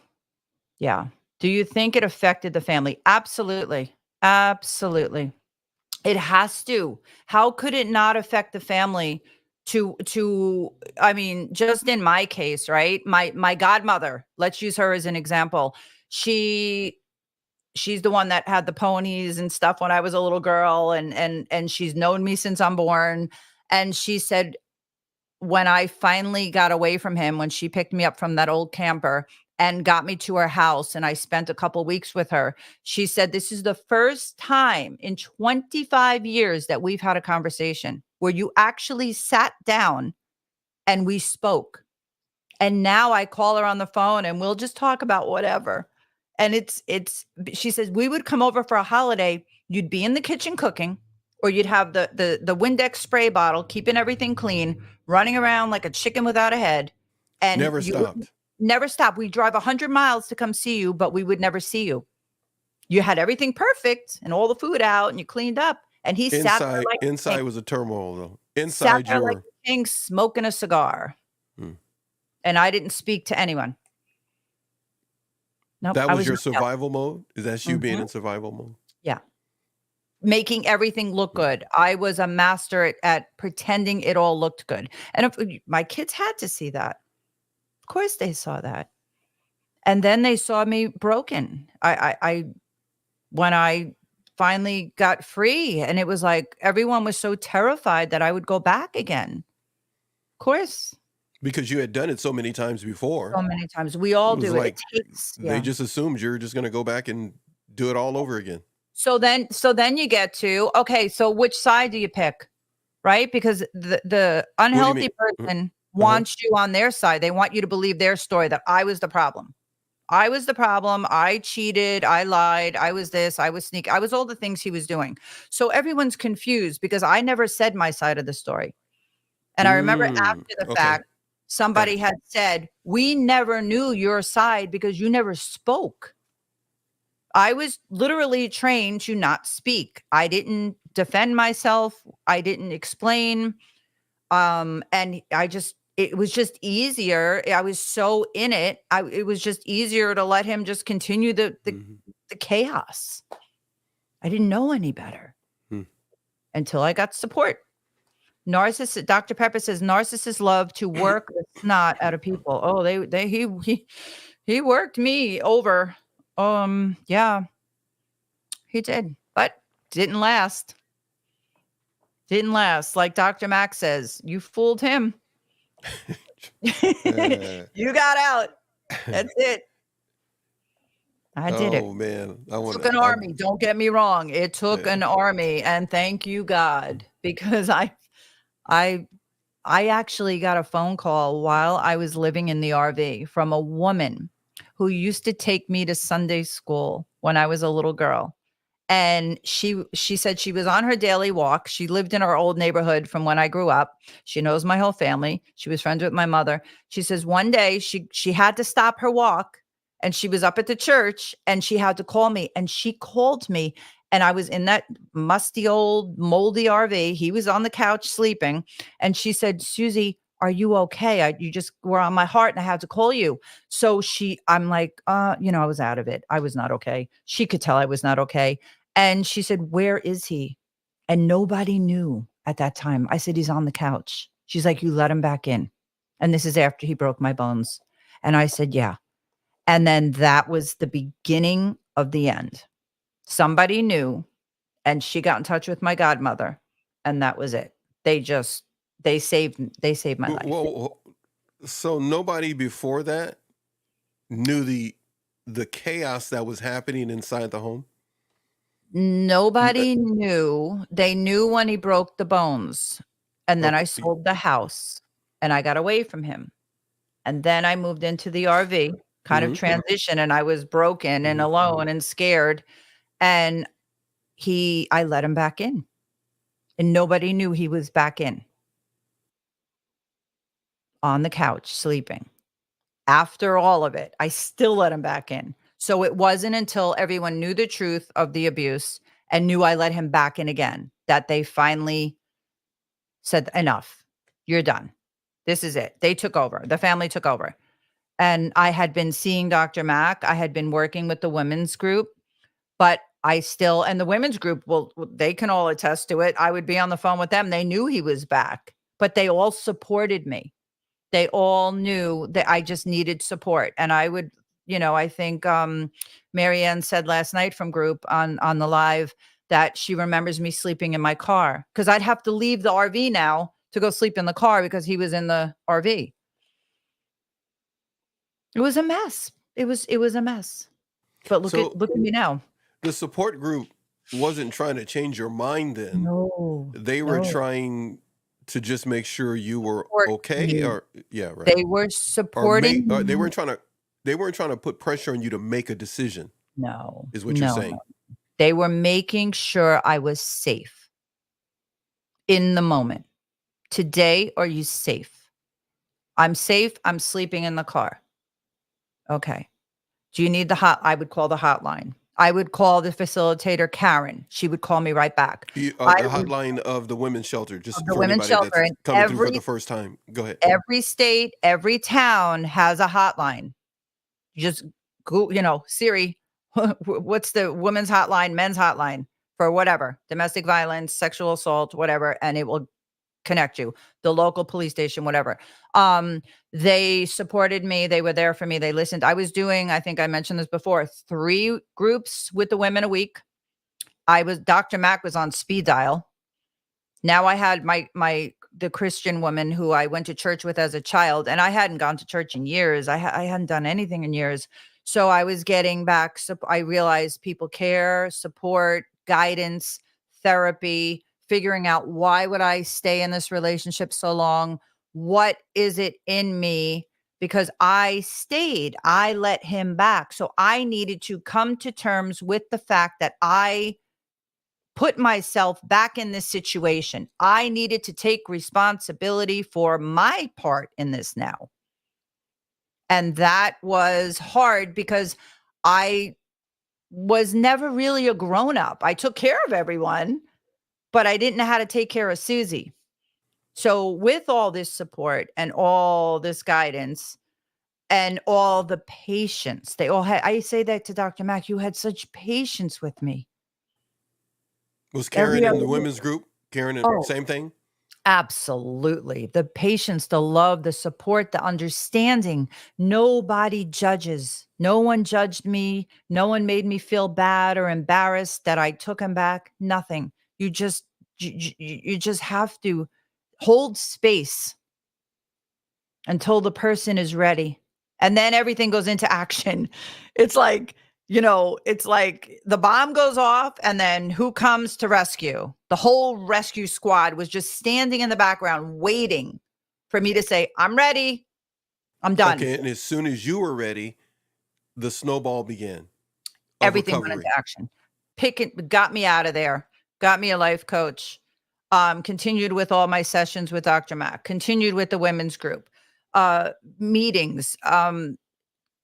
Yeah. Do you think it affected the family? Absolutely. Absolutely. It has to. How could it not affect the family to I mean, just in my case, right? My godmother, let's use her as an example. She she's the one that had the ponies and stuff when I was a little girl, and she's known me since I'm born. And she said, when I finally got away from him, when she picked me up from that old camper and got me to her house, and I spent a couple weeks with her, she said, "This is the first time in 25 years that we've had a conversation where you actually sat down and we spoke." And now I call her on the phone and we'll just talk about whatever. And she says, "We would come over for a holiday. You'd be in the kitchen cooking, or you'd have the Windex spray bottle, keeping everything clean, running around like a chicken without a head. And Never you would stopped. never stop. We drive 100 miles to come see you, but we would never see you. You had everything perfect and all the food out and you cleaned up." And he Inside was a turmoil though. sat Inside there like your a king smoking a cigar. Hmm. And I didn't speak to anyone. Nope, That I was was your in jail. survival mode? Is that you being Mhm. in survival mode? Yeah. Making everything look Hmm. good. I was a master at pretending it all looked good. And if my kids had to see that. Of course they saw that. And then they saw me broken. I when I finally got free, and it was like everyone was so terrified that I would go back again. Of course, Because you had done it so many times before. so many times. We It all was do it. It like takes they yeah. just assumed you're just gonna go back and do it all over again. So then you get to, okay, so which side do you pick? Right? Because the What do you mean? unhealthy person Uh-huh. wants you on their side. They want you to believe their story, that I was the problem. I was the problem. I cheated. I lied. I was this. I was sneaky. I was all the things he was doing. So everyone's confused because I never said my side of the story. And I remember after the Okay. fact, Got somebody it. had said, "We never knew your side because you never spoke." I was literally trained to not speak. I didn't defend myself. I didn't explain. And it was just easier. I was so in it. It was just easier to let him just continue Mhm. the chaos. I didn't know any better Hmm. until I got support. Dr. Pepper says narcissists love to work the snot out of people. Oh, he worked me over. Yeah, he did, but didn't last. Didn't last. Like Dr. Mack says, you fooled him. Uh, You got out. That's it. I did it. oh man, I It want took to. an army. Don't get me wrong. It took Yeah. an army, and thank you God, because I I actually got a phone call while I was living in the RV from a woman who used to take me to Sunday school when I was a little girl. And she said she was on her daily walk. She lived in our old neighborhood from when I grew up. She knows my whole family. She was friends with my mother. She says one day she had to stop her walk, and she was up at the church, and she had to call me, and she called me, and I was in that musty old moldy RV. He was on the couch sleeping, and she said, "Susie, are you okay? You just were on my heart and I had to call you." So I'm like, I was out of it. I was not okay. She could tell I was not okay. And she said, "Where is he?" And nobody knew at that time. I said, "He's on the couch." She's like, "You let him back in." And this is after he broke my bones. And I said, "Yeah." And then that was the beginning of the end. Somebody knew, and she got in touch with my godmother, and that was it. They just they saved my life. Well, so nobody before that knew the chaos that was happening inside the home. Nobody knew. They knew when he broke the bones. And then I Okay. sold the house and I got away from him. And then I moved into the RV, kind of Mm-hmm. transition, and I was broken and Mm-hmm. alone and scared. And I let him back in. And nobody knew he was back in on the couch sleeping. After all of it, I still let him back in. So it wasn't until everyone knew the truth of the abuse and knew I let him back in again that they finally said, "Enough. You're done. This is it." They took over. The family took over. And I had been seeing Dr. Mack. I had been working with the women's group, but and the women's group, well, they can all attest to it. I would be on the phone with them. They knew he was back, but they all supported me. They all knew that I just needed support. And I would, I think Marianne said last night from group on the live that she remembers me sleeping in my car because I'd have to leave the RV now to go sleep in the car because he was in the RV. It was a mess. It was a mess. But So look at me now. the support group wasn't trying to change your mind then. No, They were no. trying to just make sure you were Support okay, me. or yeah, right. They were Or supporting they me. weren't trying to put pressure on you to make a decision, No, is what you're no, no. saying. They were making sure I was safe in the moment. Today, are you safe? I'm safe. I'm sleeping in the car. Okay. Do you need I would call the hotline. I would call the facilitator, Karen. She would call me right back. I The would hotline of the women's shelter, of just the for women's anybody shelter, that's and coming through for the first time. Go ahead. every state, every town has a hotline. You just go, Siri, what's the women's hotline, men's hotline for whatever, domestic violence, sexual assault, whatever, and it will connect you. The local police station, whatever. They supported me. They were there for me. They listened. I was doing, I think I mentioned this before, 3 groups with the women a week. Dr. Mack was on speed dial. Now I had the Christian woman who I went to church with as a child, and I hadn't gone to church in years. I hadn't done anything in years. So I was getting back. So I realized people care, support, guidance, therapy, figuring out why would I stay in this relationship so long? What is it in me? Because I stayed, I let him back. So I needed to come to terms with the fact that I put myself back in this situation. I needed to take responsibility for my part in this now. And that was hard because I was never really a grown up. I took care of everyone, but I didn't know how to take care of Susie. So, with all this support and all this guidance and all the patience, I say that to Dr. Mack, you had such patience with me. Was Karen Every in other, the women's group? Karen, oh, same thing? absolutely. The patience, the love, the support, the understanding. Nobody judges. No one judged me. No one made me feel bad or embarrassed that I took him back. Nothing. You just You just have to hold space until the person is ready. And then everything goes into action. It's like, it's like the bomb goes off and then who comes to rescue? The whole rescue squad was just standing in the background waiting for me to say, I'm ready. I'm done. Okay, and as soon as you were ready, the snowball began of Everything went into recovery. action. Got me out of there, got me a life coach, continued with all my sessions with Dr. Mack, continued with the women's group, meetings,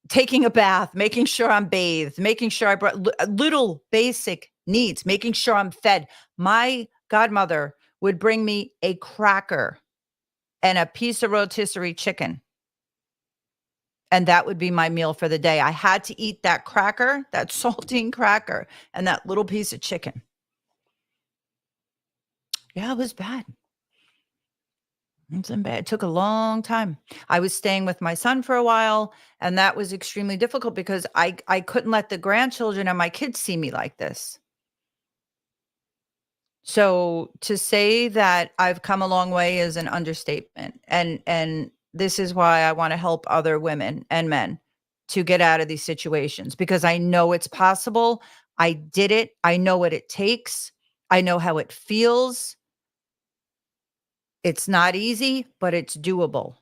taking a bath, making sure I'm bathed, making sure I brought little basic needs, making sure I'm fed. My godmother would bring me a cracker and a piece of rotisserie chicken. And that would be my meal for the day. I had to eat that cracker, that saltine cracker, and that little piece of chicken. Yeah, it was bad. It took a long time. I was staying with my son for a while, and that was extremely difficult because I couldn't let the grandchildren and my kids see me like this. So to say that I've come a long way is an understatement. And this is why I want to help other women and men to get out of these situations, because I know it's possible. I did it. I know what it takes. I know how it feels. It's not easy, but it's doable.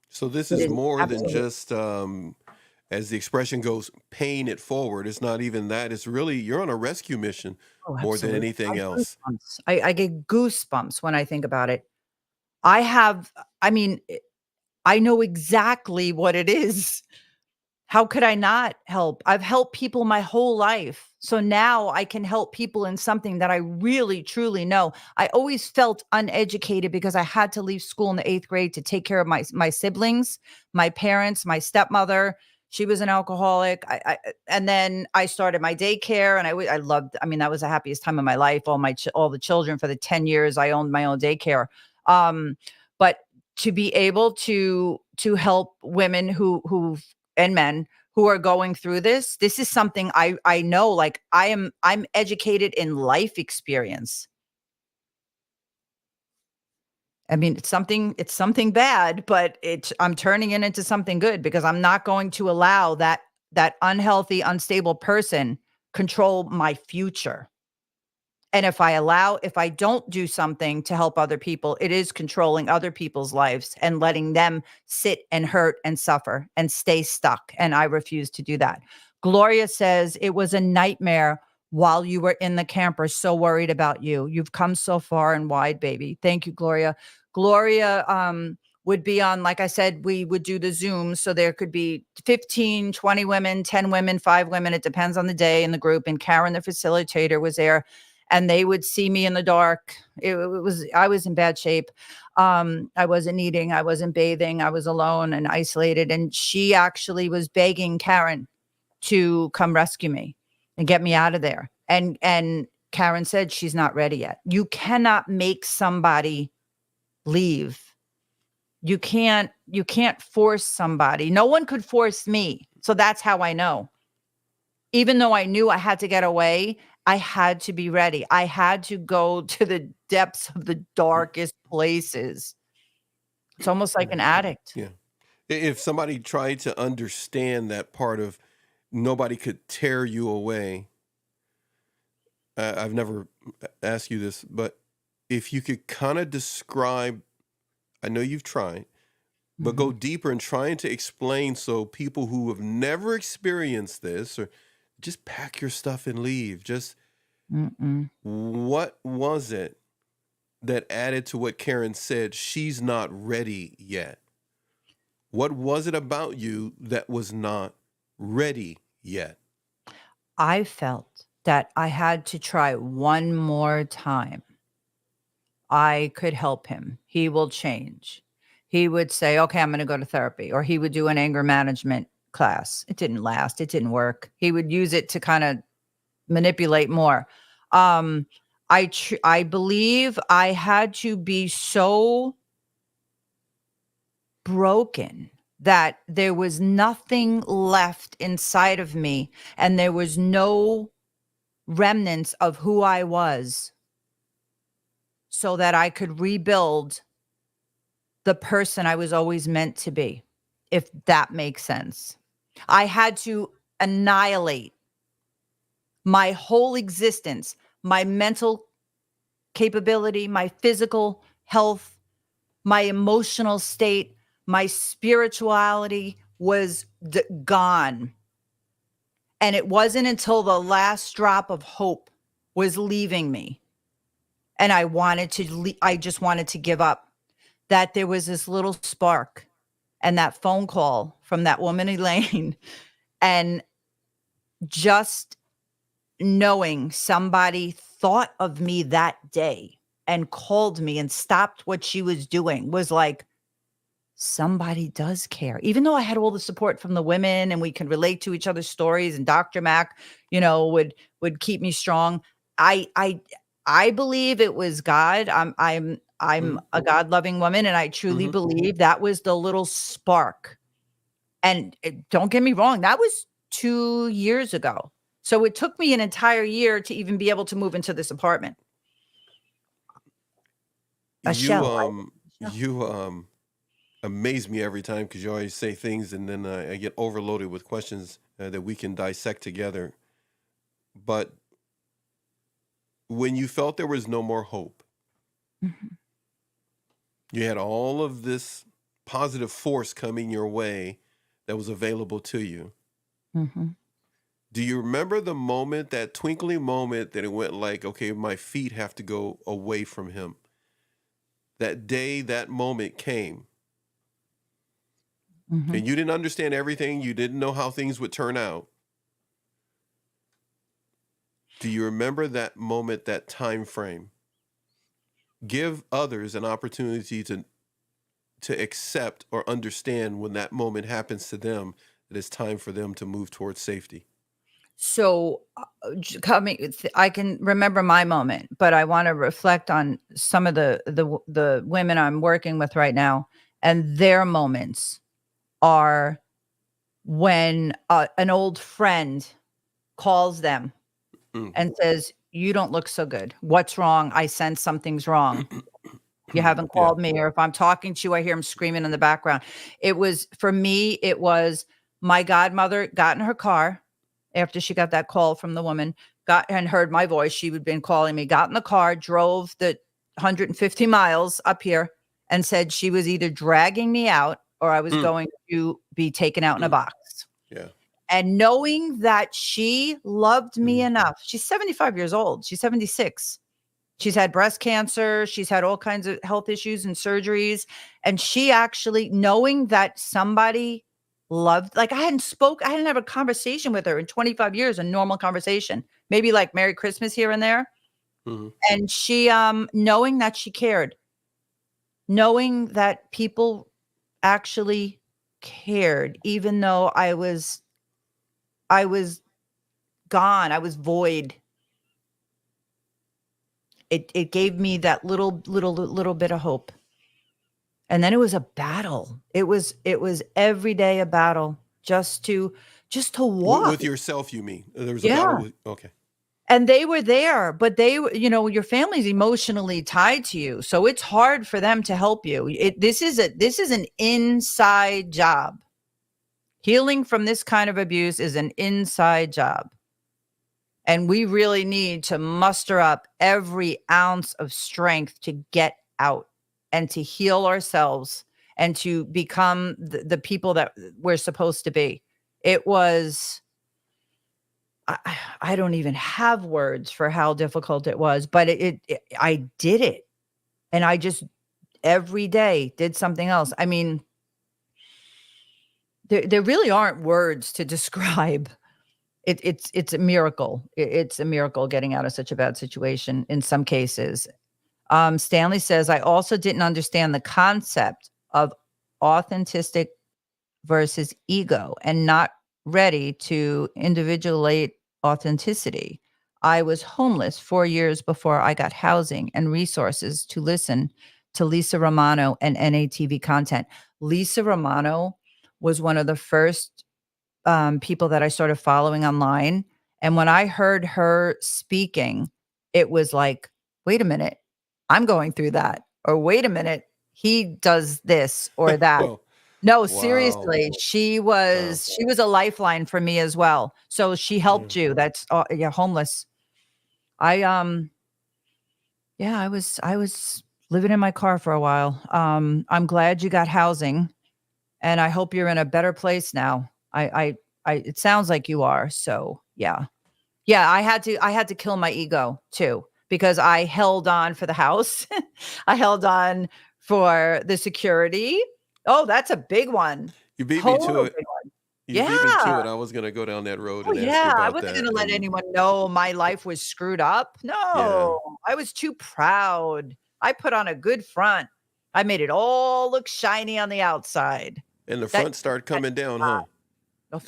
So this It is is more than absolutely. just, as the expression goes, paying it forward. It's not even that. It's really you're on a rescue mission Oh, more than absolutely. anything I else. goosebumps. I get goosebumps when I think about it. I have, I mean, I know exactly what it is. How could I not help? I've helped people my whole life. So now I can help people in something that I really, truly know. I always felt uneducated because I had to leave school in the 8th grade to take care of my siblings, my parents, my stepmother. She was an alcoholic. And then I started my daycare, and I loved, I mean, that was the happiest time of my life. All the children for the 10 years I owned my own daycare. But to be able to help women who and men who are going through this is something I know, like I'm educated in life experience. I mean, it's something bad, but I'm turning it into something good because I'm not going to allow that unhealthy, unstable person control my future. And if I don't do something to help other people, it is controlling other people's lives and letting them sit and hurt and suffer and stay stuck. And I refuse to do that. Gloria says it was a nightmare while you were in the camper, so worried about you. You've come so far and wide, baby. Thank you, Gloria. Gloria would be on, like I said, we would do the Zoom. So there could be 15, 20 women, 10 women, 5 women. It depends on the day in the group. And Karen, the facilitator, was there, and they would see me in the dark. I was in bad shape. I wasn't eating, I wasn't bathing, I was alone and isolated. And she actually was begging Karen to come rescue me and get me out of there. And Karen said she's not ready yet. You cannot make somebody leave. You can't force somebody. No one could force me. So that's how I know. Even though I knew I had to get away, I had to be ready. I had to go to the depths of the darkest places. It's almost like an addict. Yeah. If somebody tried to understand that part of nobody could tear you away, I've never asked you this, but if you could kind of describe, I know you've tried, but go Mhm. deeper in trying to explain so people who have never experienced this or just pack your stuff and leave. Just Mm-mm. what was it that added to what Karen said? She's not ready yet. What was it about you that was not ready yet? I felt that I had to try one more time. I could help him. He will change. He would say, okay, I'm going to go to therapy, or he would do an anger management class. It didn't last. It didn't work. He would use it to kind of manipulate more. Um, I believe I had to be so broken that there was nothing left inside of me, and there was no remnants of who I was. so that I could rebuild the person I was always meant to be, if that makes sense. I had to annihilate my whole existence, my mental capability, my physical health, my emotional state, my spirituality was gone. And it wasn't until the last drop of hope was leaving me and I just wanted to give up, that there was this little spark and that phone call from that woman Elaine and just knowing somebody thought of me that day and called me and stopped what she was doing was like, somebody does care. Even though I had all the support from the women and we could relate to each other's stories, and Dr. Mac, would keep me strong. I believe it was God. I'm a God-loving woman, and I truly believe that was the little spark. And don't get me wrong, that was 2 years ago. So it took me an entire year to even be able to move into this apartment. A shell. You amaze me every time because you always say things and then I get overloaded with questions that we can dissect together. But when you felt there was no more hope, Mhm. you had all of this positive force coming your way that was available to you. Mhm. Do you remember the moment, that twinkling moment that it went like, okay, my feet have to go away from him? That day, that moment came. Mhm. And you didn't understand everything. You didn't know how things would turn out. Do you remember that moment, that time frame? Give others an opportunity to accept or understand when that moment happens to them, that it's time for them to move towards safety. So, I can remember my moment, but I want to reflect on some of the women I'm working with right now, and their moments are when an old friend calls them Mm-hmm. and says, "You don't look so good. What's wrong? I sense something's wrong. You haven't Yeah. called me," or if I'm talking to you, I hear him screaming in the background. It was for me, it was my godmother got in her car after she got that call from the woman, got and heard my voice. She had been calling me, got in the car, drove the 150 miles up here and said she was either dragging me out or I was Mm. going to be taken out in a box. Yeah. And knowing that she loved me Mm. enough, she's 75 years old. She's 76. She's had breast cancer. She's had all kinds of health issues and surgeries. And she actually, knowing that somebody loved, like I hadn't had a conversation with her in 25 years, a normal conversation, maybe like Merry Christmas here and there. Mhm. And she, knowing that she cared, knowing that people actually cared, even though I was gone, I was void. It gave me that little bit of hope. And then it was a battle. It was every day a battle just to walk. With yourself, you mean? There was a battle Yeah. with, okay. And they were there, but your family's emotionally tied to you. So it's hard for them to help you. This is an inside job. Healing from this kind of abuse is an inside job. And we really need to muster up every ounce of strength to get out and to heal ourselves and to become the people that we're supposed to be. It was, I don't even have words for how difficult it was, but I did it. And I just every day did something else. I mean, there really aren't words to describe. It's a miracle. It's a miracle getting out of such a bad situation in some cases. Stanley says, I also didn't understand the concept of authentic versus ego and not ready to individuate authenticity. I was homeless 4 years before I got housing and resources to listen to Lisa Romano and NATV content. Lisa Romano was one of the first people that I started following online. And when I heard her speaking, it was like, wait a minute. I'm going through that. Or wait a minute, he does this or that. Oh, No, wow. seriously, Wow. she was a lifeline for me as well. So she Yeah. helped you. That's yeah, homeless. I yeah, I was living in my car for a while. I'm glad you got housing and I hope you're in a better place now. I it sounds like you are. So, yeah. Yeah, I had to kill my ego too because I held on for the house. I held on for the security. Oh, that's a big one. You beat me to Total it. big one. You beat me Yeah. to it. I was gonna go down that road Oh, and ask you yeah. I about wasn't that. gonna let And anyone know my life was screwed up. yeah, No, I was too proud. I put on a good front. I made it all look shiny on the outside. and the That front started that coming down, huh? oh,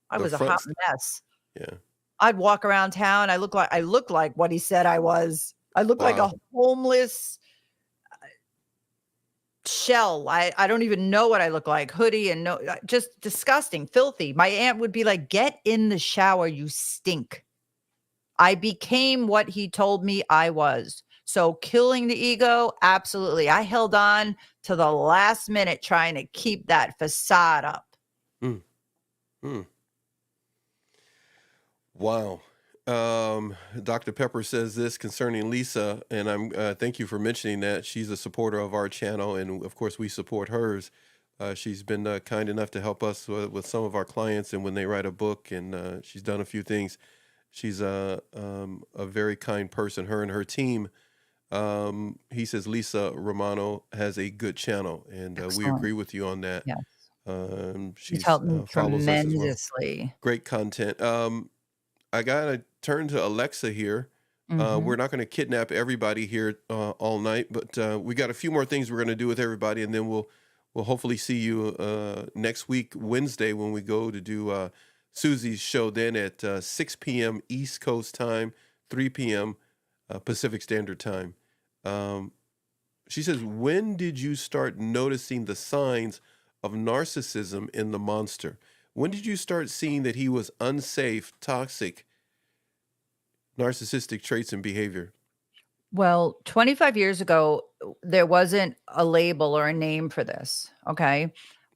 I The was a hot front, mess. yeah. I'd walk around town. I looked like what he said I was. I looked like a Wow. homeless shell. I don't even know what I look like. Hoodie and no just disgusting, filthy. My aunt would be like, "Get in the shower, you stink." I became what he told me I was. So killing the ego, absolutely. I held on to the last minute trying to keep that facade up. Mm, mm. Wow. Dr. Pepper says this concerning Lisa, and I'm thank you for mentioning that. She's a supporter of our channel, and of course, we support hers. She's been kind enough to help us with some of our clients, and when they write a book, and she's done a few things. She's a very kind person. Her and her team. He says Lisa Romano has a good channel, and we Excellent. agree with you on that. Yes. He's She's helped me follows us as well. tremendously. Great content. I gotta turn to Alexa here. We're Mhm. not going to kidnap everybody here all night, but we got a few more things we're going to do with everybody, and then we'll hopefully see you next week, Wednesday, when we go to do Susie's show. Then at 6 p.m. East Coast time, 3 p.m. Pacific Standard Time. Um, she says, "When did you start noticing the signs of narcissism in the monster? When did you start seeing that he was unsafe, toxic?" Narcissistic traits and behavior. Well, 25 years ago, there wasn't a label or a name for this, okay?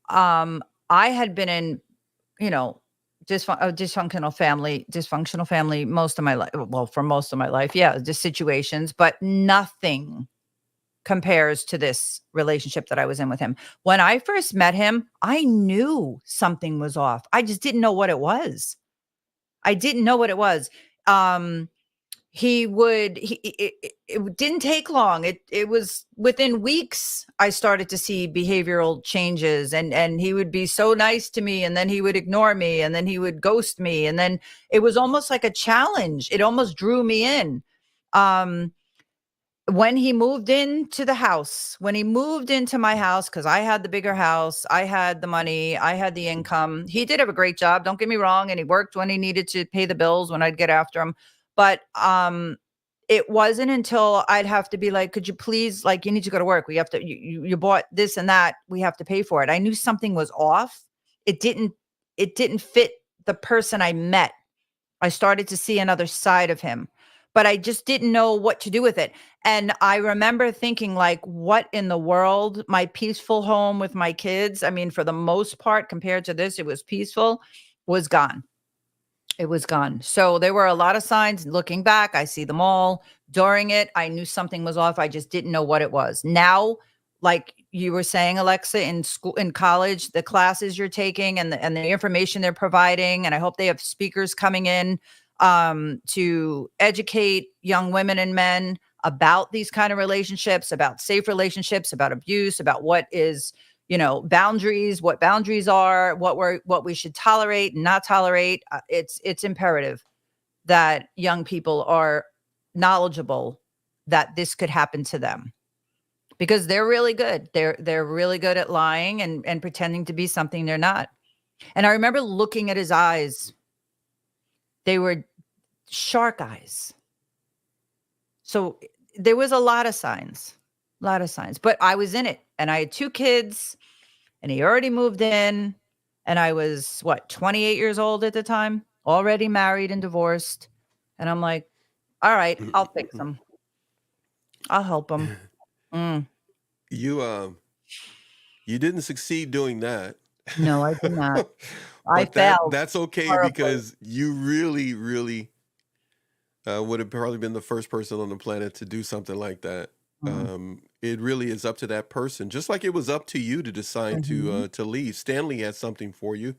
Um, I had been in, you know, dysfunctional family most of my life. Well, for most of my life, yeah, just situations, but nothing compares to this relationship that I was in with him. When I first met him, I knew something was off. I just didn't know what it was. I didn't know what it was. Um, he would it didn't take long. It was within weeks I started to see behavioral changes and he would be so nice to me and then he would ignore me and then he would ghost me and then it was almost like a challenge. It almost drew me in. Um when he moved into the house, when he moved into my house, because I had the bigger house, I had the money, I had the income. He did have a great job, don't get me wrong, and he worked when he needed to pay the bills when I'd get after him. But it wasn't until I'd have to be like, could you please, like, you need to go to work. We have to, you bought this and that. We have to pay for it. I knew something was off. It didn't, it didn't fit the person I met. I started to see another side of him, but I just didn't know what to do with it. And I remember thinking like, what in the world? My peaceful home with my kids, I mean, for the most part, compared to this, it was peaceful, was gone. It was gone. So there were a lot of signs. Looking back, I see them all. During it, I knew something was off. I just didn't know what it was. Now, like you were saying, Alexa, in school, in college, the classes you're taking and the information they're providing, and I hope they have speakers coming in to educate young women and men about these kind of relationships, about safe relationships, about abuse, about what is boundaries, what boundaries are, what we should tolerate and not tolerate. It's imperative that young people are knowledgeable that this could happen to them because they're really good. They're really good at lying and pretending to be something they're not. And I remember looking at his eyes. They were shark eyes. So there was a lot of signs, but I was in it and I had two kids and he already moved in and I was what, 28 years old at the time, already married and divorced. And I'm like, all right, I'll fix him. I'll help them. Mm. You you didn't succeed doing that. No, I did not. I But that failed that's okay horribly. because you really, really would have probably been the first person on the planet to do something like that. Mm. It really is up to that person, just like it was up to you to decide Mhm. to leave. Stanley has something for you.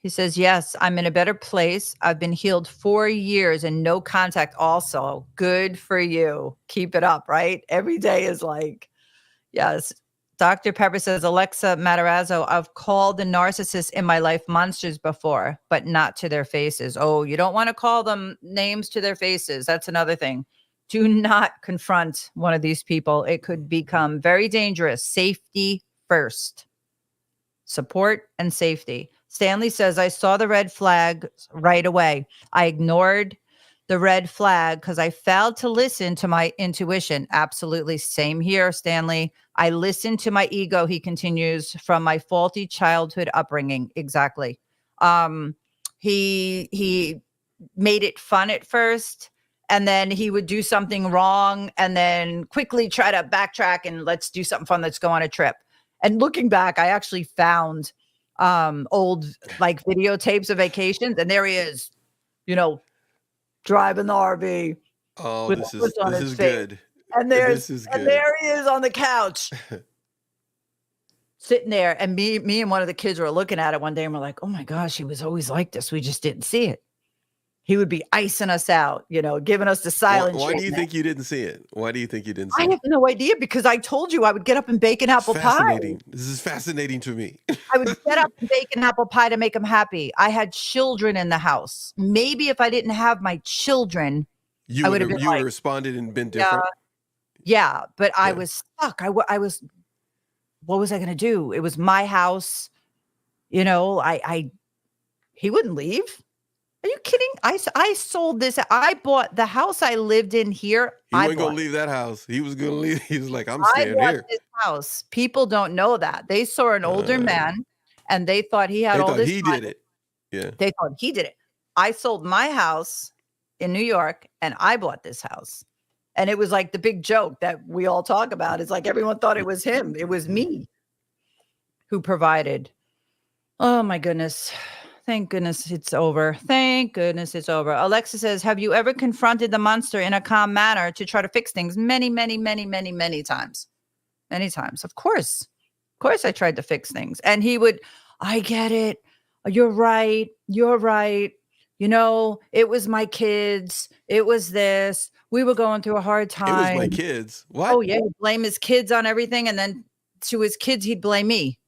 He says, "Yes, I'm in a better place. I've been healed 4 years and no contact also. Good for you. Keep it up," right? Every day is like, yes. Dr. Pepper says, "Alexa Matarazzo, I've called the narcissists in my life monsters before, but not to their faces." Oh, you don't want to call them names to their faces. That's another thing. Do not confront one of these people. It could become very dangerous. Safety first. Support and safety. Stanley says, "I saw the red flag right away. I ignored the red flag because I failed to listen to my intuition." Absolutely. Same here, Stanley. "I listened to my ego," he continues, "from my faulty childhood upbringing." Exactly. Um, he made it fun at first, and then he would do something wrong and then quickly try to backtrack and let's do something fun. Let's go on a trip. And looking back, I actually found old like videotapes of vacations, and there he is, you know, driving the RV Oh, with a twist on this his is face. good. And This is good. there he is on the couch sitting there. And me and one of the kids were looking at it one day and we're like, "Oh my gosh, he was always like this. We just didn't see it." He would be icing us out, giving us the silent Why do you treatment. think you didn't see it? Why do you think you didn't I see have it? no idea because I told you I would get up and bake an It's apple pie. fascinating. This is fascinating to me. I would get up and bake an apple pie to make him happy. I had children in the house. Maybe if I didn't have my children, I would have been You would have like, responded and been yeah, different. yeah. But I Yeah. was stuck. I was, what was I going to do? It was my house. He wouldn't leave. Are you kidding? I sold this. I bought the house I lived in here. He wasn't gonna leave that house. He was gonna leave. He was like, I'm I staying bought here. this house. People don't know that. They saw an older Uh, man and they thought he had they all thought this he did money. it. Yeah. They thought he did it. I sold my house in New York and I bought this house. And it was like the big joke that we all talk about. It's like everyone thought it was him. It was me who provided. Oh my goodness. Thank goodness it's over. Thank goodness it's over. Alexa says, "Have you ever confronted the monster in a calm manner to try to fix things?" Many, many, many, many, many times. Many times. Of course. Of course I tried to fix things. And he would, "I get it. You're right. You're right. It was my kids. It was this. We were going through a hard It was my time." kids. Oh, What? yeah. He'd blame his kids on everything. And then to his kids, he'd blame me.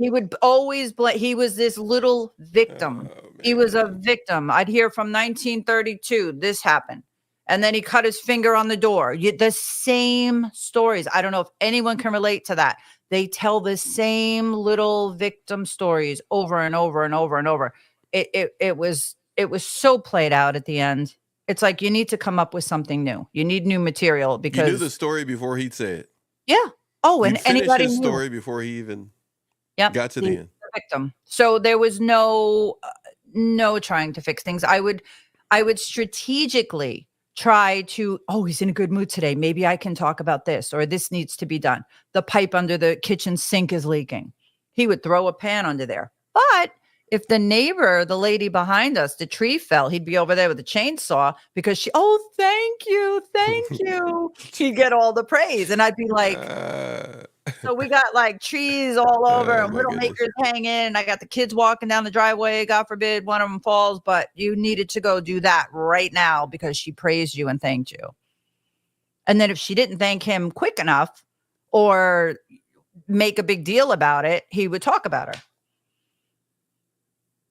He would always blame. He was this little victim. Oh He was a man. victim. I'd hear from 1932, this happened. And then he cut his finger on the door. The same stories. I don't know if anyone can relate to that. They tell the same little victim stories over and over and over and over. It was so played out at the end. It's like you need to come up with something new. You need new material You knew the because story before he'd say it. yeah. Oh, and You'd finish anybody his knew. story before he even Yep, got to he's the end. the victim. So there was no trying to fix things. I would strategically try to, "Oh, he's in a good mood today. Maybe I can talk about this or this needs to be done. The pipe under the kitchen sink is leaking." He would throw a pan under there. But if the neighbor, the lady behind us, the tree fell, he'd be over there with a chainsaw because "Oh, thank you. Thank you." He'd get all the praise. And I'd be like, uh, so we got like trees all over oh and my goodness. Widowmakers hanging. And I got the kids walking down the driveway. God forbid one of them falls, but you needed to go do that right now because she praised you and thanked you. And then if she didn't thank him quick enough or make a big deal about it, he would talk about her.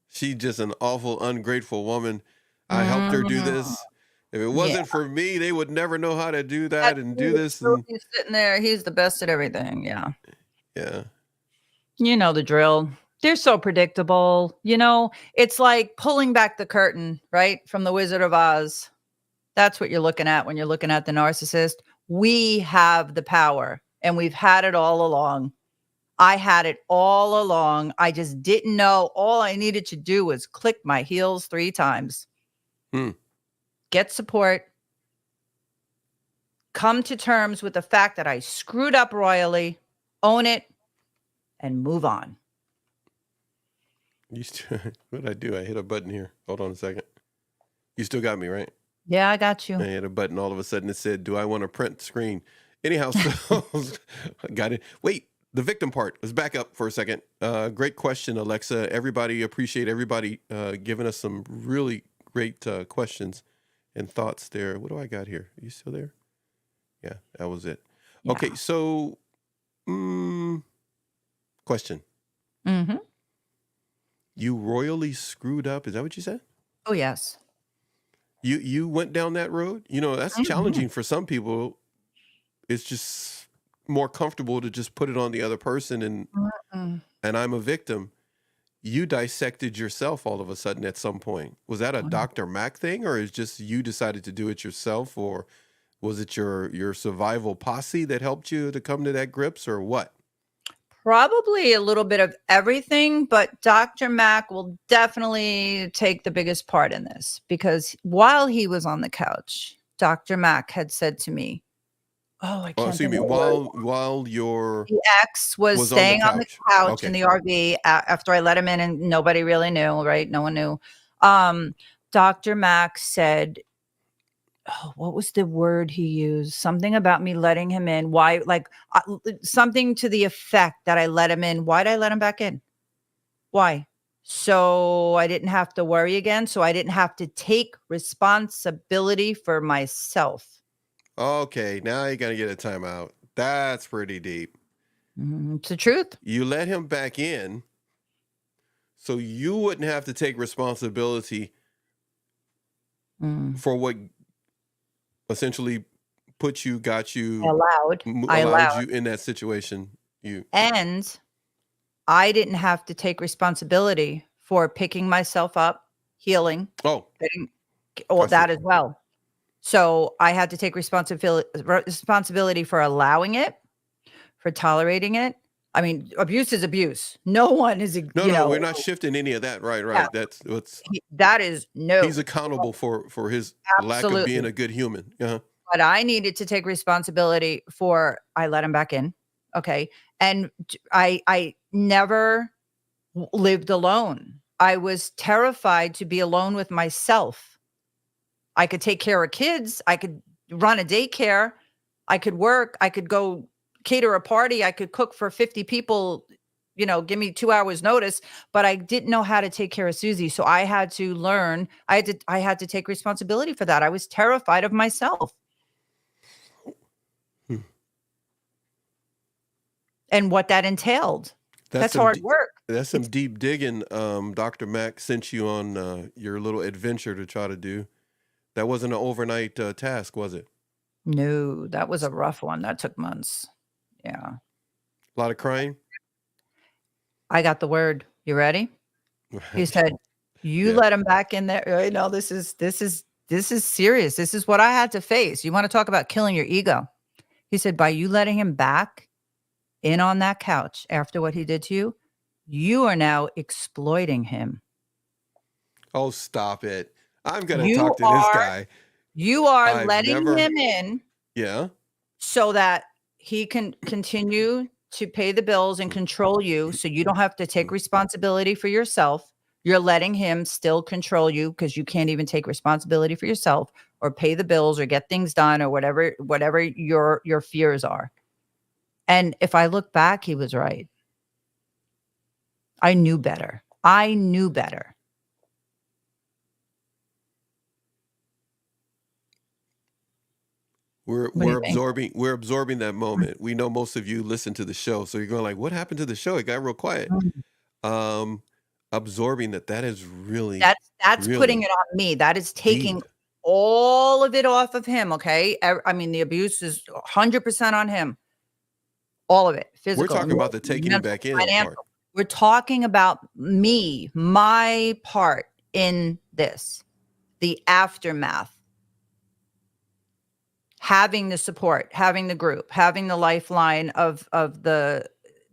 She's just an awful, ungrateful woman. I helped her do Mm, this. If it yeah. wasn't for me, they would never know how to do That that and do dude, this. so And he's sitting there. He's the best at everything. Yeah. yeah. You know the drill. They're so predictable. It's like pulling back the curtain, right? From the Wizard of Oz. That's what you're looking at when you're looking at the narcissist. We have the power and we've had it all along. I had it all along. I just didn't know. All I needed to do was click my heels 3 times, Hmm. get support, come to terms with the fact that I screwed up royally, own it, and move on. What did I do? I hit a button here. Hold on a second. You still got me, right? Yeah, I got you. I hit a button. All of a sudden it said, do I want to print screen? Anyhow, so I got it. Wait, the victim part. Let's back up for a second. Great question, Alexa. Appreciate everybody giving us some really great questions and thoughts there. What do I got here? Are you still there? Yeah, that was it. Yeah. Okay, so question. Mm-hmm. You royally screwed up. Is that what you said? Oh, yes. You went down that road? You know, that's challenging for some people. It's just more comfortable to just put it on the other person and I'm a victim. You dissected yourself all of a sudden at some point. Was that a Dr. Mac thing, or is just you decided to do it yourself, or was it your survival posse that helped you to come to that grips, or what? Probably a little bit of everything, but Dr. Mac will definitely take the biggest part in this, because while he was on the couch, Dr. Mac had said to me, I can't excuse me, while your the ex was on the staying on the couch. couch Okay. in the RV after I let him in, and nobody really knew, right? No one knew. Dr. Mac said, what was the word he used? Something about me letting him in. Why? Like something to the effect that I let him in. Why did I let him back in? Why? So I didn't have to worry again. So I didn't have to take responsibility for myself. Okay, now you got to get a timeout. That's pretty deep. It's the truth. You let him back in so you wouldn't have to take responsibility for what essentially got you, allowed you in that situation. And I didn't have to take responsibility for picking myself up, healing. That as well. So I had to take responsibility for allowing it, for tolerating it. I mean, abuse is abuse. No one is, No, we're not shifting any of that. Right. Yeah. That's what's, that is no. He's accountable for his lack of being a good human. But I needed to take responsibility for, I let him back in. Okay. And I never lived alone. I was terrified to be alone with myself. I could take care of kids. I could run a daycare. I could work. I could go cater a party. I could cook for 50 people, give me 2 hours notice, but I didn't know how to take care of Susie. So I had to learn. I had to take responsibility for that. I was terrified of myself. And what that entailed. That's hard work. That's some deep digging. Dr. Mac sent you on your little adventure to try to do. That wasn't an overnight task, was it? No, that was a rough one. That took months. Yeah. A lot of crying? I got the word. You ready? He said, you let him back in there. Right now, this is serious. This is what I had to face. You want to talk about killing your ego? He said, by you letting him back in on that couch after what he did to you, you are now exploiting him. Oh, stop it. I'm going to talk to this guy. You are letting him in. Yeah. So that he can continue to pay the bills and control you, so you don't have to take responsibility for yourself. You're letting him still control you because you can't even take responsibility for yourself or pay the bills or get things done or whatever your fears are. And if I look back, he was right. I knew better. We're absorbing that moment. We know most of you listen to the show, so you're going like, what happened to the show? It got real quiet. Absorbing that is really that's really putting it on me. That is taking all of it off of him. Okay. I mean, the abuse is 100% on him. All of it. Physical. We're talking about the taking him back in part. We're talking about me, my part in this, the aftermath. Having the support, having the group, having the lifeline of the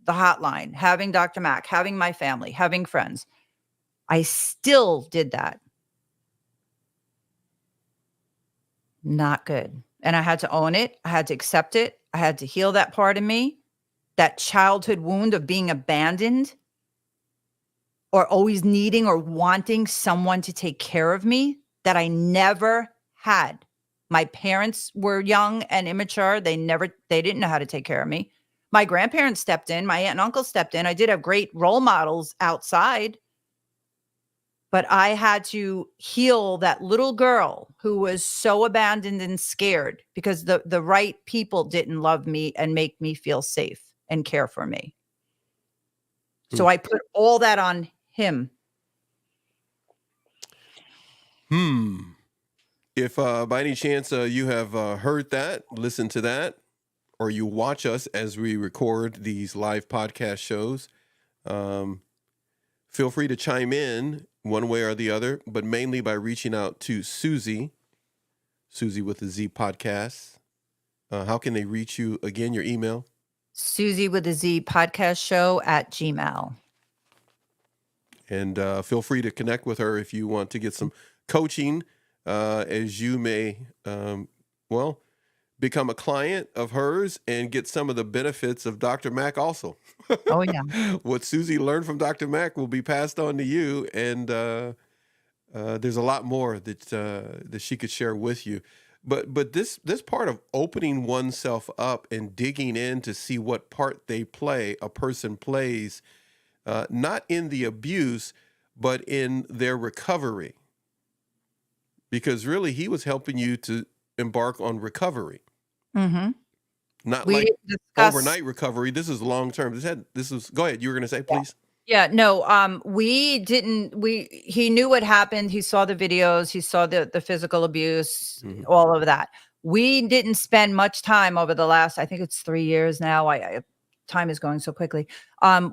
hotline, having Dr. Mac, having my family, having friends. I still did that. Not good. and I had to own it. I had to accept it. I had to heal that part of me, that childhood wound of being abandoned or always needing or wanting someone to take care of me that I never had. My parents were young and immature. They didn't know how to take care of me. My grandparents stepped in. My aunt and uncle stepped in. I did have great role models outside, but I had to heal that little girl who was so abandoned and scared because the right people didn't love me and make me feel safe and care for me. So I put all that on him. If by any chance you have heard that, listened to that, or you watch us as we record these live podcast shows, feel free to chime in one way or the other, but mainly by reaching out to Susie with the Z podcast. How can they reach you again? Your email? Susie with the Z podcast show at Gmail. And feel free to connect with her if you want to get some coaching, as you may, become a client of hers and get some of the benefits of Dr. Mack also. Oh, yeah. What Susie learned from Dr. Mack will be passed on to you, and there's a lot more that she could share with you. But this part of opening oneself up and digging in to see what part a person plays, not in the abuse, but in their recovery. Because really, he was helping you to embark on recovery. Mm-hmm. Not like overnight recovery. This is long term. Go ahead. You were going to say, please. Yeah, no, he knew what happened. He saw the videos, he saw the physical abuse, all of that. We didn't spend much time over the last, I think it's 3 years now. Time is going so quickly.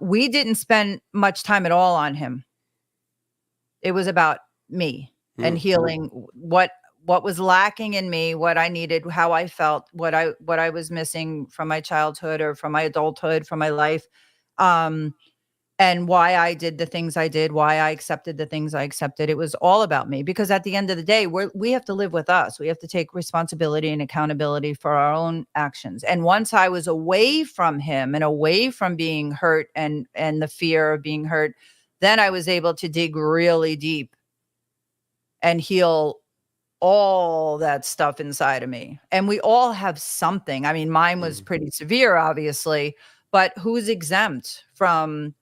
We didn't spend much time at all on him. It was about me and healing what was lacking in me, what I needed, how I felt, what I was missing from my childhood or from my adulthood, from my life. And why I did the things I did, why I accepted the things I accepted. It was all about me, because at the end of the day, we have to live with us. We have to take responsibility and accountability for our own actions. And once I was away from him and away from being hurt and the fear of being hurt, then I was able to dig really deep and heal all that stuff inside of me. And we all have something. I mean, mine was pretty severe, obviously, but who's exempt from,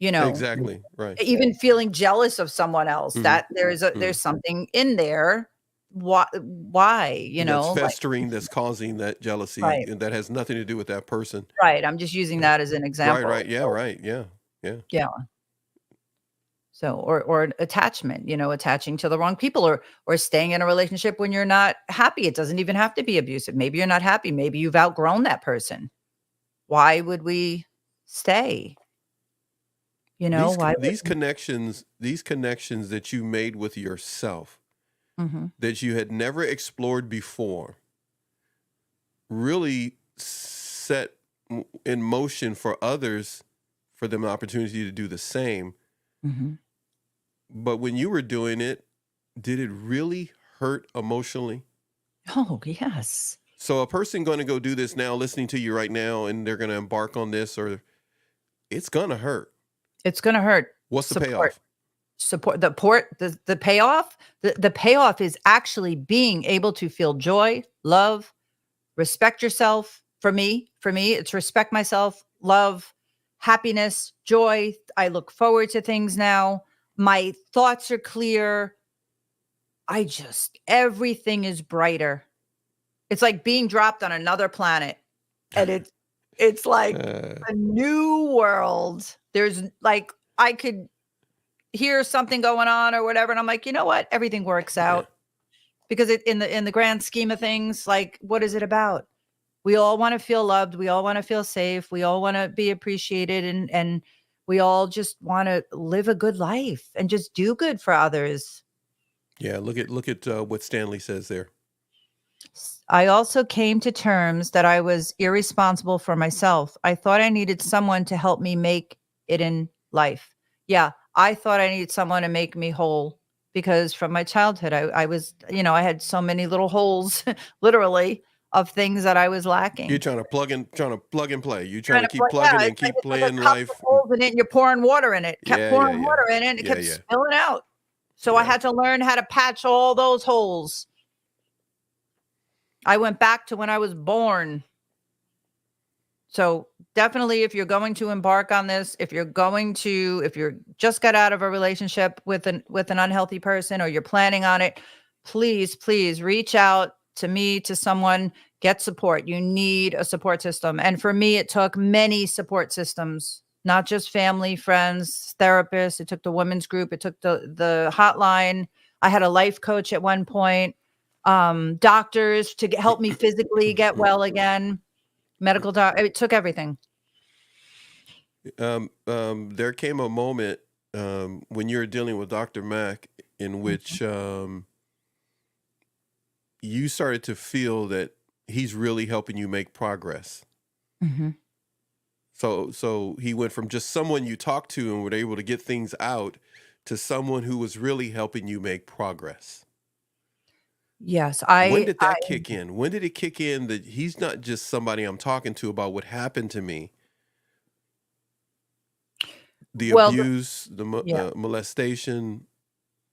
exactly right, even feeling jealous of someone else? That there's something in there. Why, that's festering, that's causing that jealousy, right. and that has nothing to do with that person. Right. I'm just using that as an example. Right. Yeah. Right. Yeah. So, or attachment, attaching to the wrong people, or staying in a relationship when you're not happy. It doesn't even have to be abusive. Maybe you're not happy. Maybe you've outgrown that person. Why would we stay? These connections that you made with yourself, that you had never explored before, really set in motion for others, for them an opportunity to do the same. But when you were doing it, did it really hurt emotionally? Oh, yes. So a person going to go do this now, listening to you right now, and they're going to embark on this, or it's going to hurt. It's going to hurt. What's the payoff? The payoff. The payoff is actually being able to feel joy, love, respect yourself. For me, it's respect myself, love, happiness, joy. I look forward to things now. My thoughts are clear. Everything is brighter. It's like being dropped on another planet, and it's like a new world. There's like, I could hear something going on or whatever, and I'm like, you know what? Everything works out, because in the grand scheme of things, like, what is it about? We all want to feel loved. We all want to feel safe. We all want to be appreciated, and we all just want to live a good life and just do good for others. Yeah, look at what Stanley says there. I also came to terms that I was irresponsible for myself. I thought I needed someone to help me make it in life. Yeah, I thought I needed someone to make me whole, because from my childhood, I was, I had so many little holes, literally, of things that I was You're lacking. trying to plug and play. You're trying Trying to to play, keep yeah, plugging and keep it's like a playing cup with life. holes in it, and you're pouring water in it. Kept Yeah, yeah, pouring yeah. water in it, and it Yeah, kept yeah. spilling out. So I Yeah. had to learn how to patch all those holes. I went back to when I was born. So definitely, if you're going to embark on this, if you're just got out of a relationship with an unhealthy person, or you're planning on it, please reach out to me, to someone, get support. You need a support system. And for me, it took many support systems, not just family, friends, therapists. It took the women's group. It took the hotline. I had a life coach at one point, doctors to help me physically get well again. Medical doc, it took everything. There came a moment when you were dealing with Dr. Mack in Mhm, which you started to feel that he's really helping you make progress. mhm. So he went from just someone you talked to and were able to get things out to someone who was really helping you make progress. Yes, When I did that kick in? When did it kick in that he's not just somebody I'm talking to about what happened to me, the well, abuse, the yeah, molestation,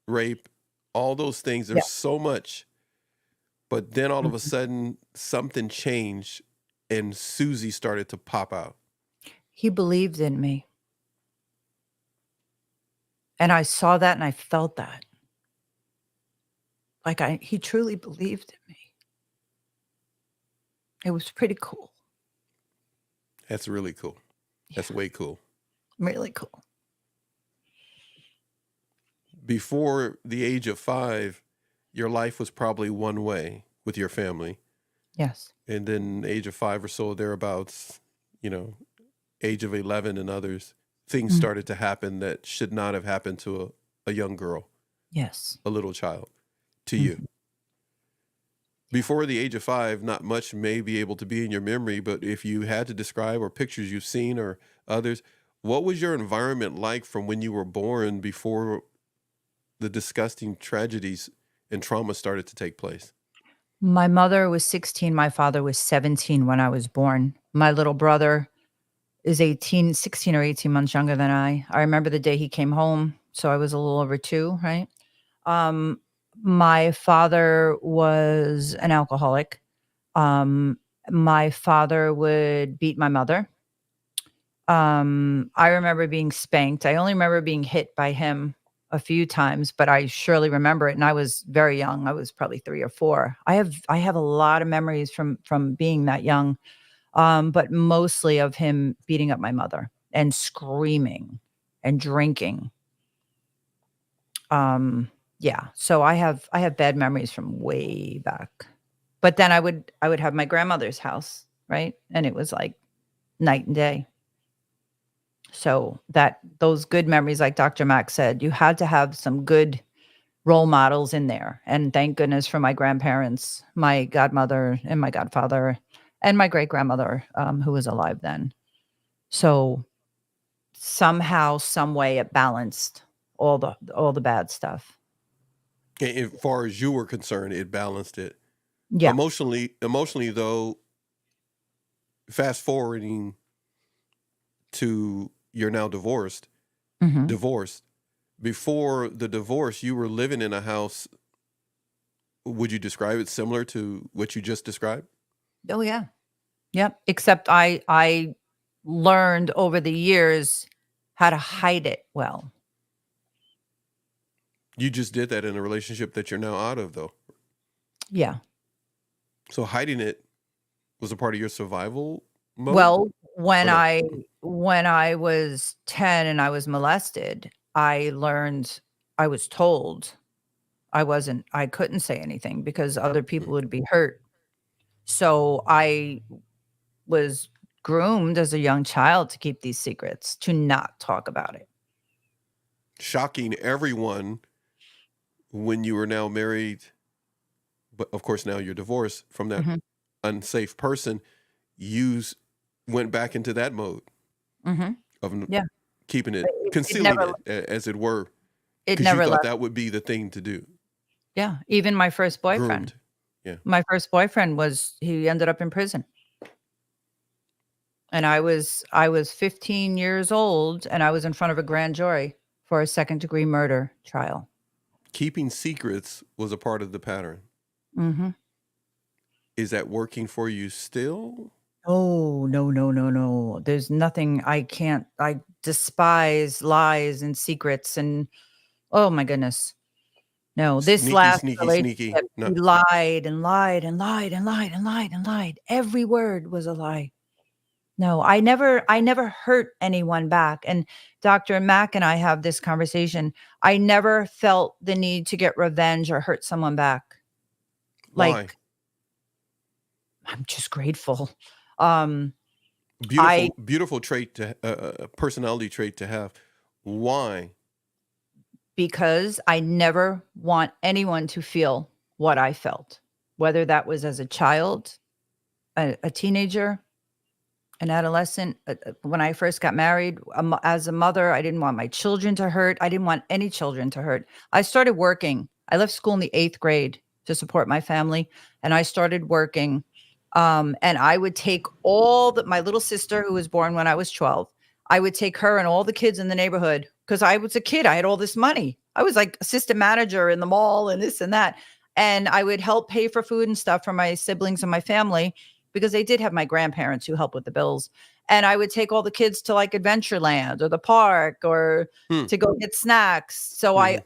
rape, all those things? yeah, There's so much. But then all of a mhm. sudden, something changed and Susie started to pop out. He believed in me, and I saw that and I felt that. Like, he truly believed in me. It was pretty cool. That's really cool. Yeah, That's way cool. really cool. Before the age of 5, your life was probably one way with your family. Yes. And then age of 5 or so, thereabouts, you know, age of 11 and others, things Mm, started to happen that should not have happened to a young girl, yes. a little child, to you. Mhm, yeah. Before the age of 5, not much may be able to be in your memory, but if you had to describe, or pictures you've seen or others, what was your environment like from when you were born before the disgusting tragedies and trauma started to take place? My mother was 16, my father was 17 when I was born. My little brother is 16 or 18 months younger than I. I remember the day he came home, so I was a little over 2, right? Um, my father was an alcoholic. Um, my father would beat my mother. I remember being spanked. I only remember being hit by him a few times, but I surely remember it, and I was very young. I was probably 3 or 4. I have a lot of memories from being that young, but mostly of him beating up my mother and screaming and drinking. Um, yeah, so I have bad memories from way back. But then I would have my grandmother's house, right? And it was like night and day. So that those good memories, like Dr. Mack said, you had to have some good role models in there. And thank goodness for my grandparents, my godmother and my godfather, and my great grandmother, who was alive then. So somehow, some way, it balanced all the bad stuff. As far as you were concerned, it balanced it. Yeah. Emotionally though, fast forwarding to you're now Mhm. divorced. Before the divorce, you were living in a house. Would you describe it similar to what you just described? Oh, yeah. Yep. Except I learned over the years how to hide it well. You just did that in a relationship that you're now out of, though. Yeah. So hiding it was a part of your survival mode, Well, when or no? I when I was 10 and I was molested, I learned I was told I couldn't say anything because other people would be hurt. So I was groomed as a young child to keep these secrets, to not talk about it. Shocking everyone when you were now married, but of course now you're divorced from that Mhm. unsafe person. You went back into that mode Mhm. of Yeah. keeping it, It concealing never it, as it were. It Because you never thought left. that would be the thing to do. Yeah, even my first boyfriend. Groomed. Yeah. My first boyfriend he ended up in prison. And I was 15 years old, and I was in front of a grand jury for a second-degree murder trial. Keeping secrets was a part of the pattern. Mhm. Is that working for you still? Oh, no, no, no, no. There's nothing I despise lies and secrets and oh my goodness. No, this Sneaky, last sneaky, sneaky. relationship, No. he lied and lied and lied and lied and lied and lied. Every word was a lie. No, I never hurt anyone back. And Dr. Mack and I have this conversation. I never felt the need to get revenge or hurt someone back. Why? Like, I'm just grateful. Um, I Beautiful, beautiful trait to personality trait to have. Why? because I never want anyone to feel what I felt, whether that was as a child, a teenager, an adolescent. When I first got married, as a mother, I didn't want my children to hurt. I didn't want any children to hurt. I started working. I left school in the 8th grade to support my family, and I started working. And I would take my little sister, who was born when I was 12, I would take her and all the kids in the neighborhood because I was a kid. I had all this money. I was like assistant manager in the mall and this and that. And I would help pay for food and stuff for my siblings and my family because they did have my grandparents who helped with the bills. And I would take all the kids to like Adventureland or the park or Hmm. to go get snacks. So Mhm.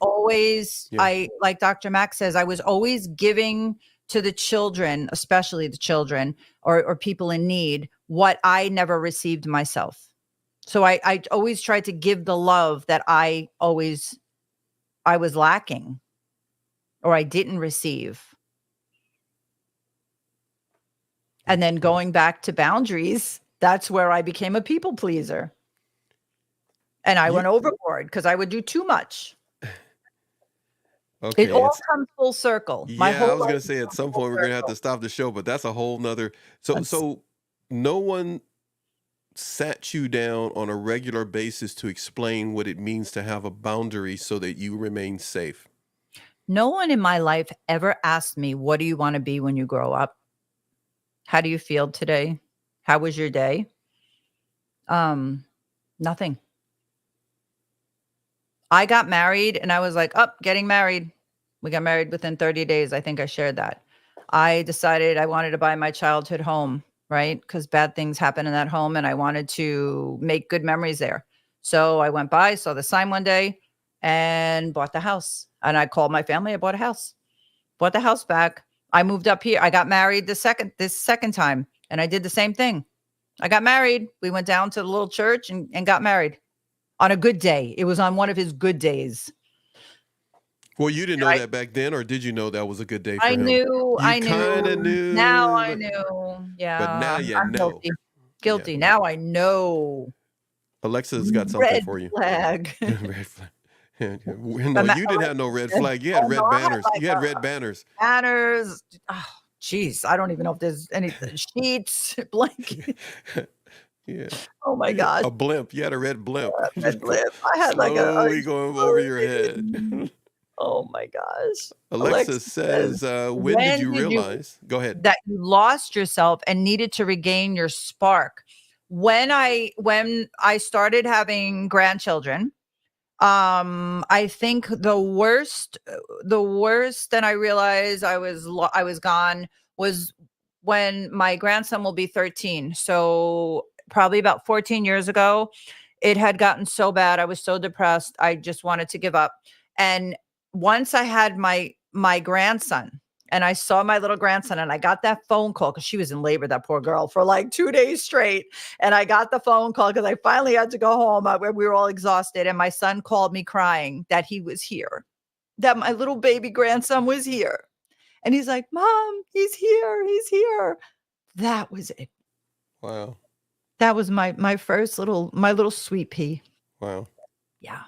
Yeah. I like Dr. Mack says, I was always giving to the children, especially the children or people in need, what I never received myself. So I always tried to give the love that I was lacking or I didn't receive. And then going back to boundaries, that's where I became a people pleaser. And I You went overboard because I would do too much. It okay? all It's comes full circle. My yeah. I whole was life gonna has say at come some full point we're gonna have to circle. stop the show, but that's a whole nother. So It's so no one sat you down on a regular basis to explain what it means to have a boundary so that you remain safe. No one in my life ever asked me, "What do you wanna be when you grow up? How do you feel today? How was your day?" Um, Nothing. I got married and I was like, "Up, getting married." We got married within 30 days. I think I shared that. I decided I wanted to buy my childhood home, right? Because bad things happen in that home and I wanted to make good memories there. So I went by, saw the sign one day and bought the house. And I called my family. I bought a house, bought the house back. I moved up here. I got married this second time and I did the same thing. I got married. We went down to the little church and got married on a good day. It was on one of his good days. Well, you didn't And know that back then, or did you know that was a good day for him? You I kind of knew. Now knew, I knew. but Yeah, now you I'm know. guilty. Yeah. Guilty. Now I know. Alexa's got something Red for you. flag. Red flag. No, Ima you didn't have no red Alexa flag. You had oh, no, red I had banners. like You had red banners. banners. Oh, jeez. I don't even know if there's any sheets, blanket. Yeah. Oh my gosh. A blimp. You had a red blimp. Red Just lip. I had like a slowly going over your head. explosion. Oh my gosh. Alexa Alexa says, says, when did you when did you realize? Go ahead. that you lost yourself and needed to regain your spark? When I started having grandchildren, I think the worst that I realized I was gone was when my grandson will be 13. So probably about 14 years ago, it had gotten so bad. I was so depressed. I just wanted to give up. And once I had my grandson and I saw my little grandson and I got that phone call because she was in labor, that poor girl, for like 2 days straight. And I got the phone call because I finally had to go home. We were all exhausted. And my son called me crying that he was here, that my little baby grandson was here. And he's like, Mom, he's here. He's here. That was it. Wow. That was my little sweet pea. Wow. Yeah.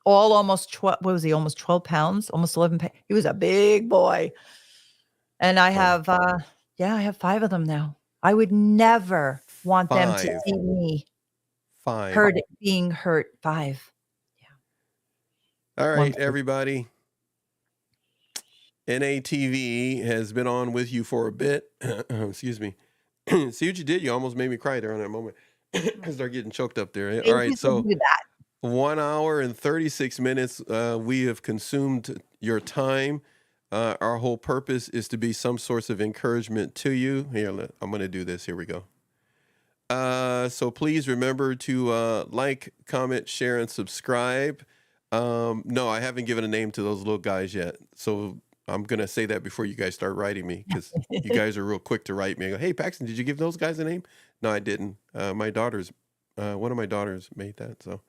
All almost 12. What was he? Almost 12 pounds, almost 11 pounds. He was a big boy. And I Wow. have, I have 5 of them now. I would never want them to 5. see me 5. being hurt. 5. Yeah. All right, Wonderful. everybody. NATV has been on with you for a bit. Excuse me. See what you did? You almost made me cry there on that moment. I start getting choked up there. All right, Babies will so do that. 1 hour and 36 minutes. We have consumed your time. Our whole purpose is to be some source of encouragement to you. Here, I'm going to do this. Here we go. So please remember to like, comment, share, and subscribe. No, I haven't given a name to those little guys yet. So I'm going to say that before you guys start writing me, because you guys are real quick to write me. I go, hey, Paxton, did you give those guys a name? No, I didn't. One of my daughters made that. So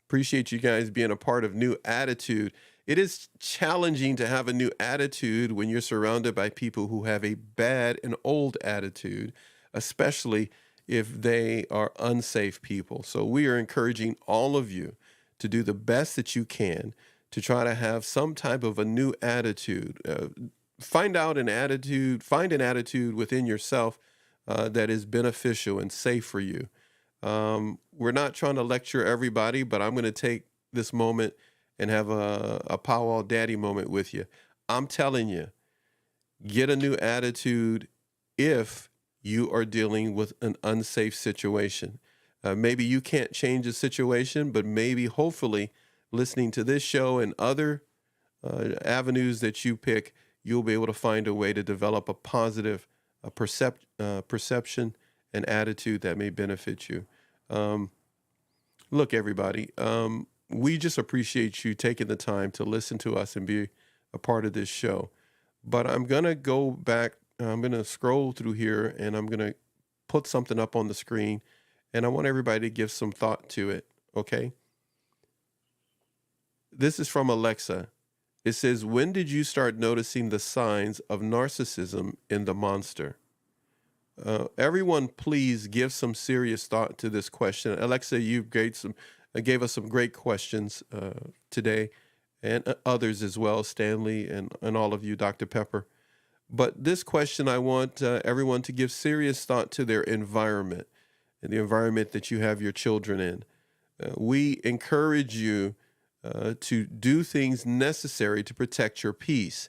appreciate you guys being a part of New Attitude. It is challenging to have a new attitude when you're surrounded by people who have a bad and old attitude, especially if they are unsafe people. So we are encouraging all of you to do the best that you can to try to have some type of a new attitude. Find an attitude within yourself that is beneficial and safe for you. We're not trying to lecture everybody, but I'm going to take this moment and have a powwow daddy moment with you. I'm telling you, get a new attitude if you are dealing with an unsafe situation. Maybe you can't change the situation, but maybe, hopefully, listening to this show and other avenues that you pick, you'll be able to find a way to develop a positive perception and attitude that may benefit you. Look, everybody, we just appreciate you taking the time to listen to us and be a part of this show. But I'm going to go back. I'm going to scroll through here, and I'm going to put something up on the screen, and I want everybody to give some thought to it, okay? This is from Alexa. It says, when did you start noticing the signs of narcissism in the monster? Everyone, please give some serious thought to this question. Alexa, you gave us some great questions today, and others as well, Stanley and all of you, Dr. Pepper. But this question, I want everyone to give serious thought to their environment and the environment that you have your children in. We encourage you to do things necessary to protect your peace.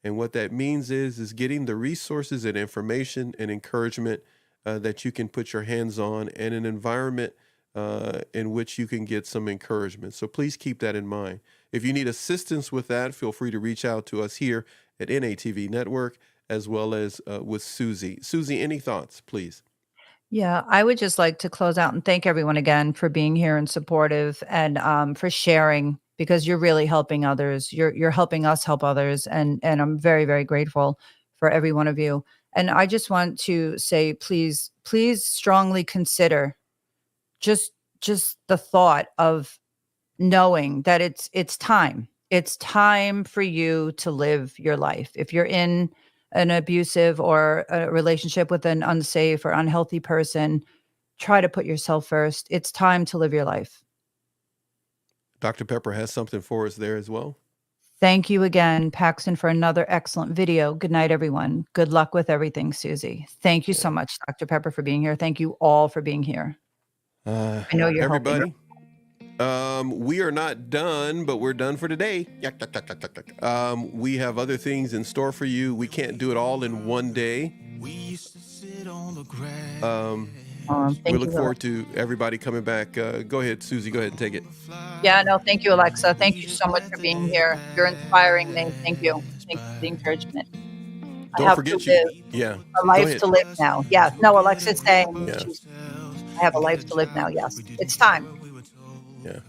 And what that means is getting the resources and information and encouragement that you can put your hands on, and an environment in which you can get some encouragement. So please keep that in mind. If you need assistance with that, feel free to reach out to us here at NATV Network, as well as with Susie. Susie, any thoughts, please? Yeah, I would just like to close out and thank everyone again for being here and supportive, and for sharing, because you're really helping others. You're helping us help others, and I'm very, very grateful for every one of you. And I just want to say, please strongly consider just just the thought of knowing that it's time. It's time for you to live your life. If you're in an abusive or a relationship with an unsafe or unhealthy person, try to put yourself first. It's time to live your life. Dr. Pepper has something for us there as well. Thank you again, Paxton, for another excellent video. Good night, everyone. Good luck with everything, Susie. Thank you so much, Dr. Pepper, for being here. Thank you all for being here. I know you're helping. Everybody, we are not done, but we're done for today. We have other things in store for you. We can't do it all in one day. We look forward to everybody coming back. Go ahead, Susie. Go ahead and take it. Yeah, no, thank you, Alexa. Thank you so much for being here. You're inspiring me. Thank you. Thank you for the encouragement. Don't forget a life to live now. Yeah. No, Alexa's saying Yeah. I have a life to live now. Yes. It's time. Yeah.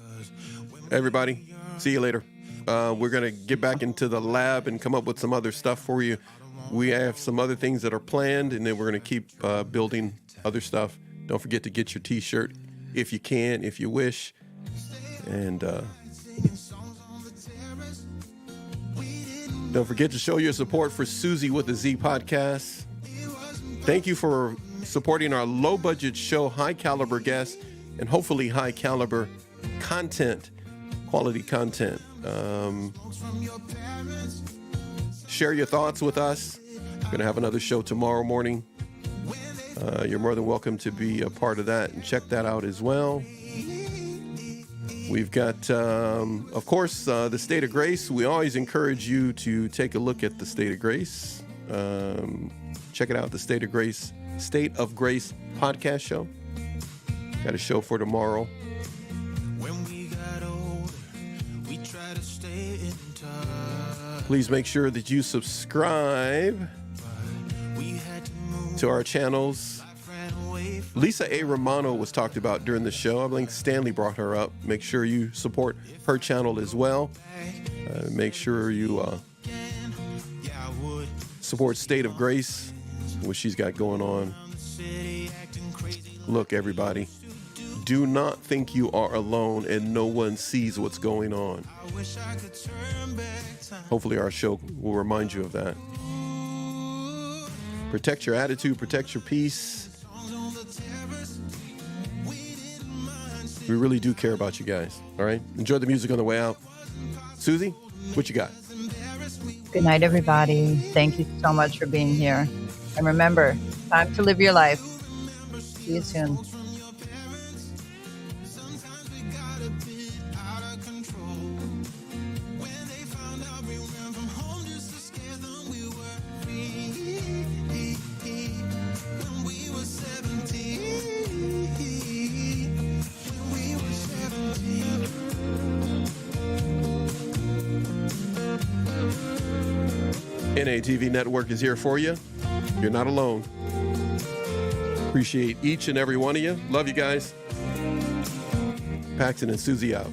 Everybody, see you later. We're going to get back into the lab and come up with some other stuff for you. We have some other things that are planned, and then we're going to keep building other stuff. Don't forget to get your t-shirt if you can, if you wish. And don't forget to show your support for Susie with a Z podcast. Thank you for supporting our low budget show, high caliber guests, and hopefully high caliber content, quality content. Share your thoughts with us. We're going to have another show tomorrow morning. You're more than welcome to be a part of that and check that out as well. We've got, of course, the State of Grace. We always encourage you to take a look at the State of Grace. Check it out, the State of Grace podcast show. Got a show for tomorrow. When we got older, we try to stay in touch. Please make sure that you subscribe to our channels. Lisa A. Romano was talked about during the show. I think Stanley brought her up. Make sure you support her channel as well. Make sure you support State of Grace, what she's got going on. Look, everybody, do not think you are alone and no one sees what's going on. Hopefully our show will remind you of that. Protect your attitude, protect your peace. We really do care about you guys. All right. Enjoy the music on the way out. Susie, what you got? Good night, everybody. Thank you so much for being here. And remember, time to live your life. See you soon. NATV Network is here for you. You're not alone. Appreciate each and every one of you. Love you guys. Paxton and Susie out.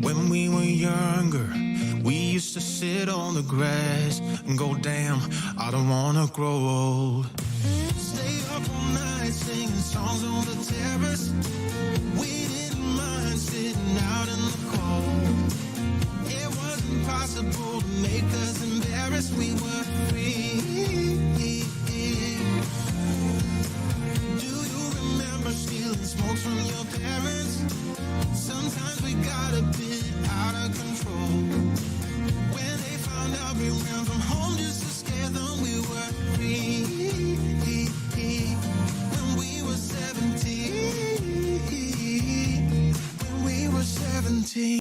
When we were younger, we used to sit on the grass and go, damn, I don't wanna grow old. Stay up all night singing songs on the terrace. We didn't mind sitting out in the cold. It wasn't possible to make us embarrassed. We were free. Do you remember stealing smokes from your parents? Sometimes we got a bit out of control. When they found out we ran from home just to scare them, we were free.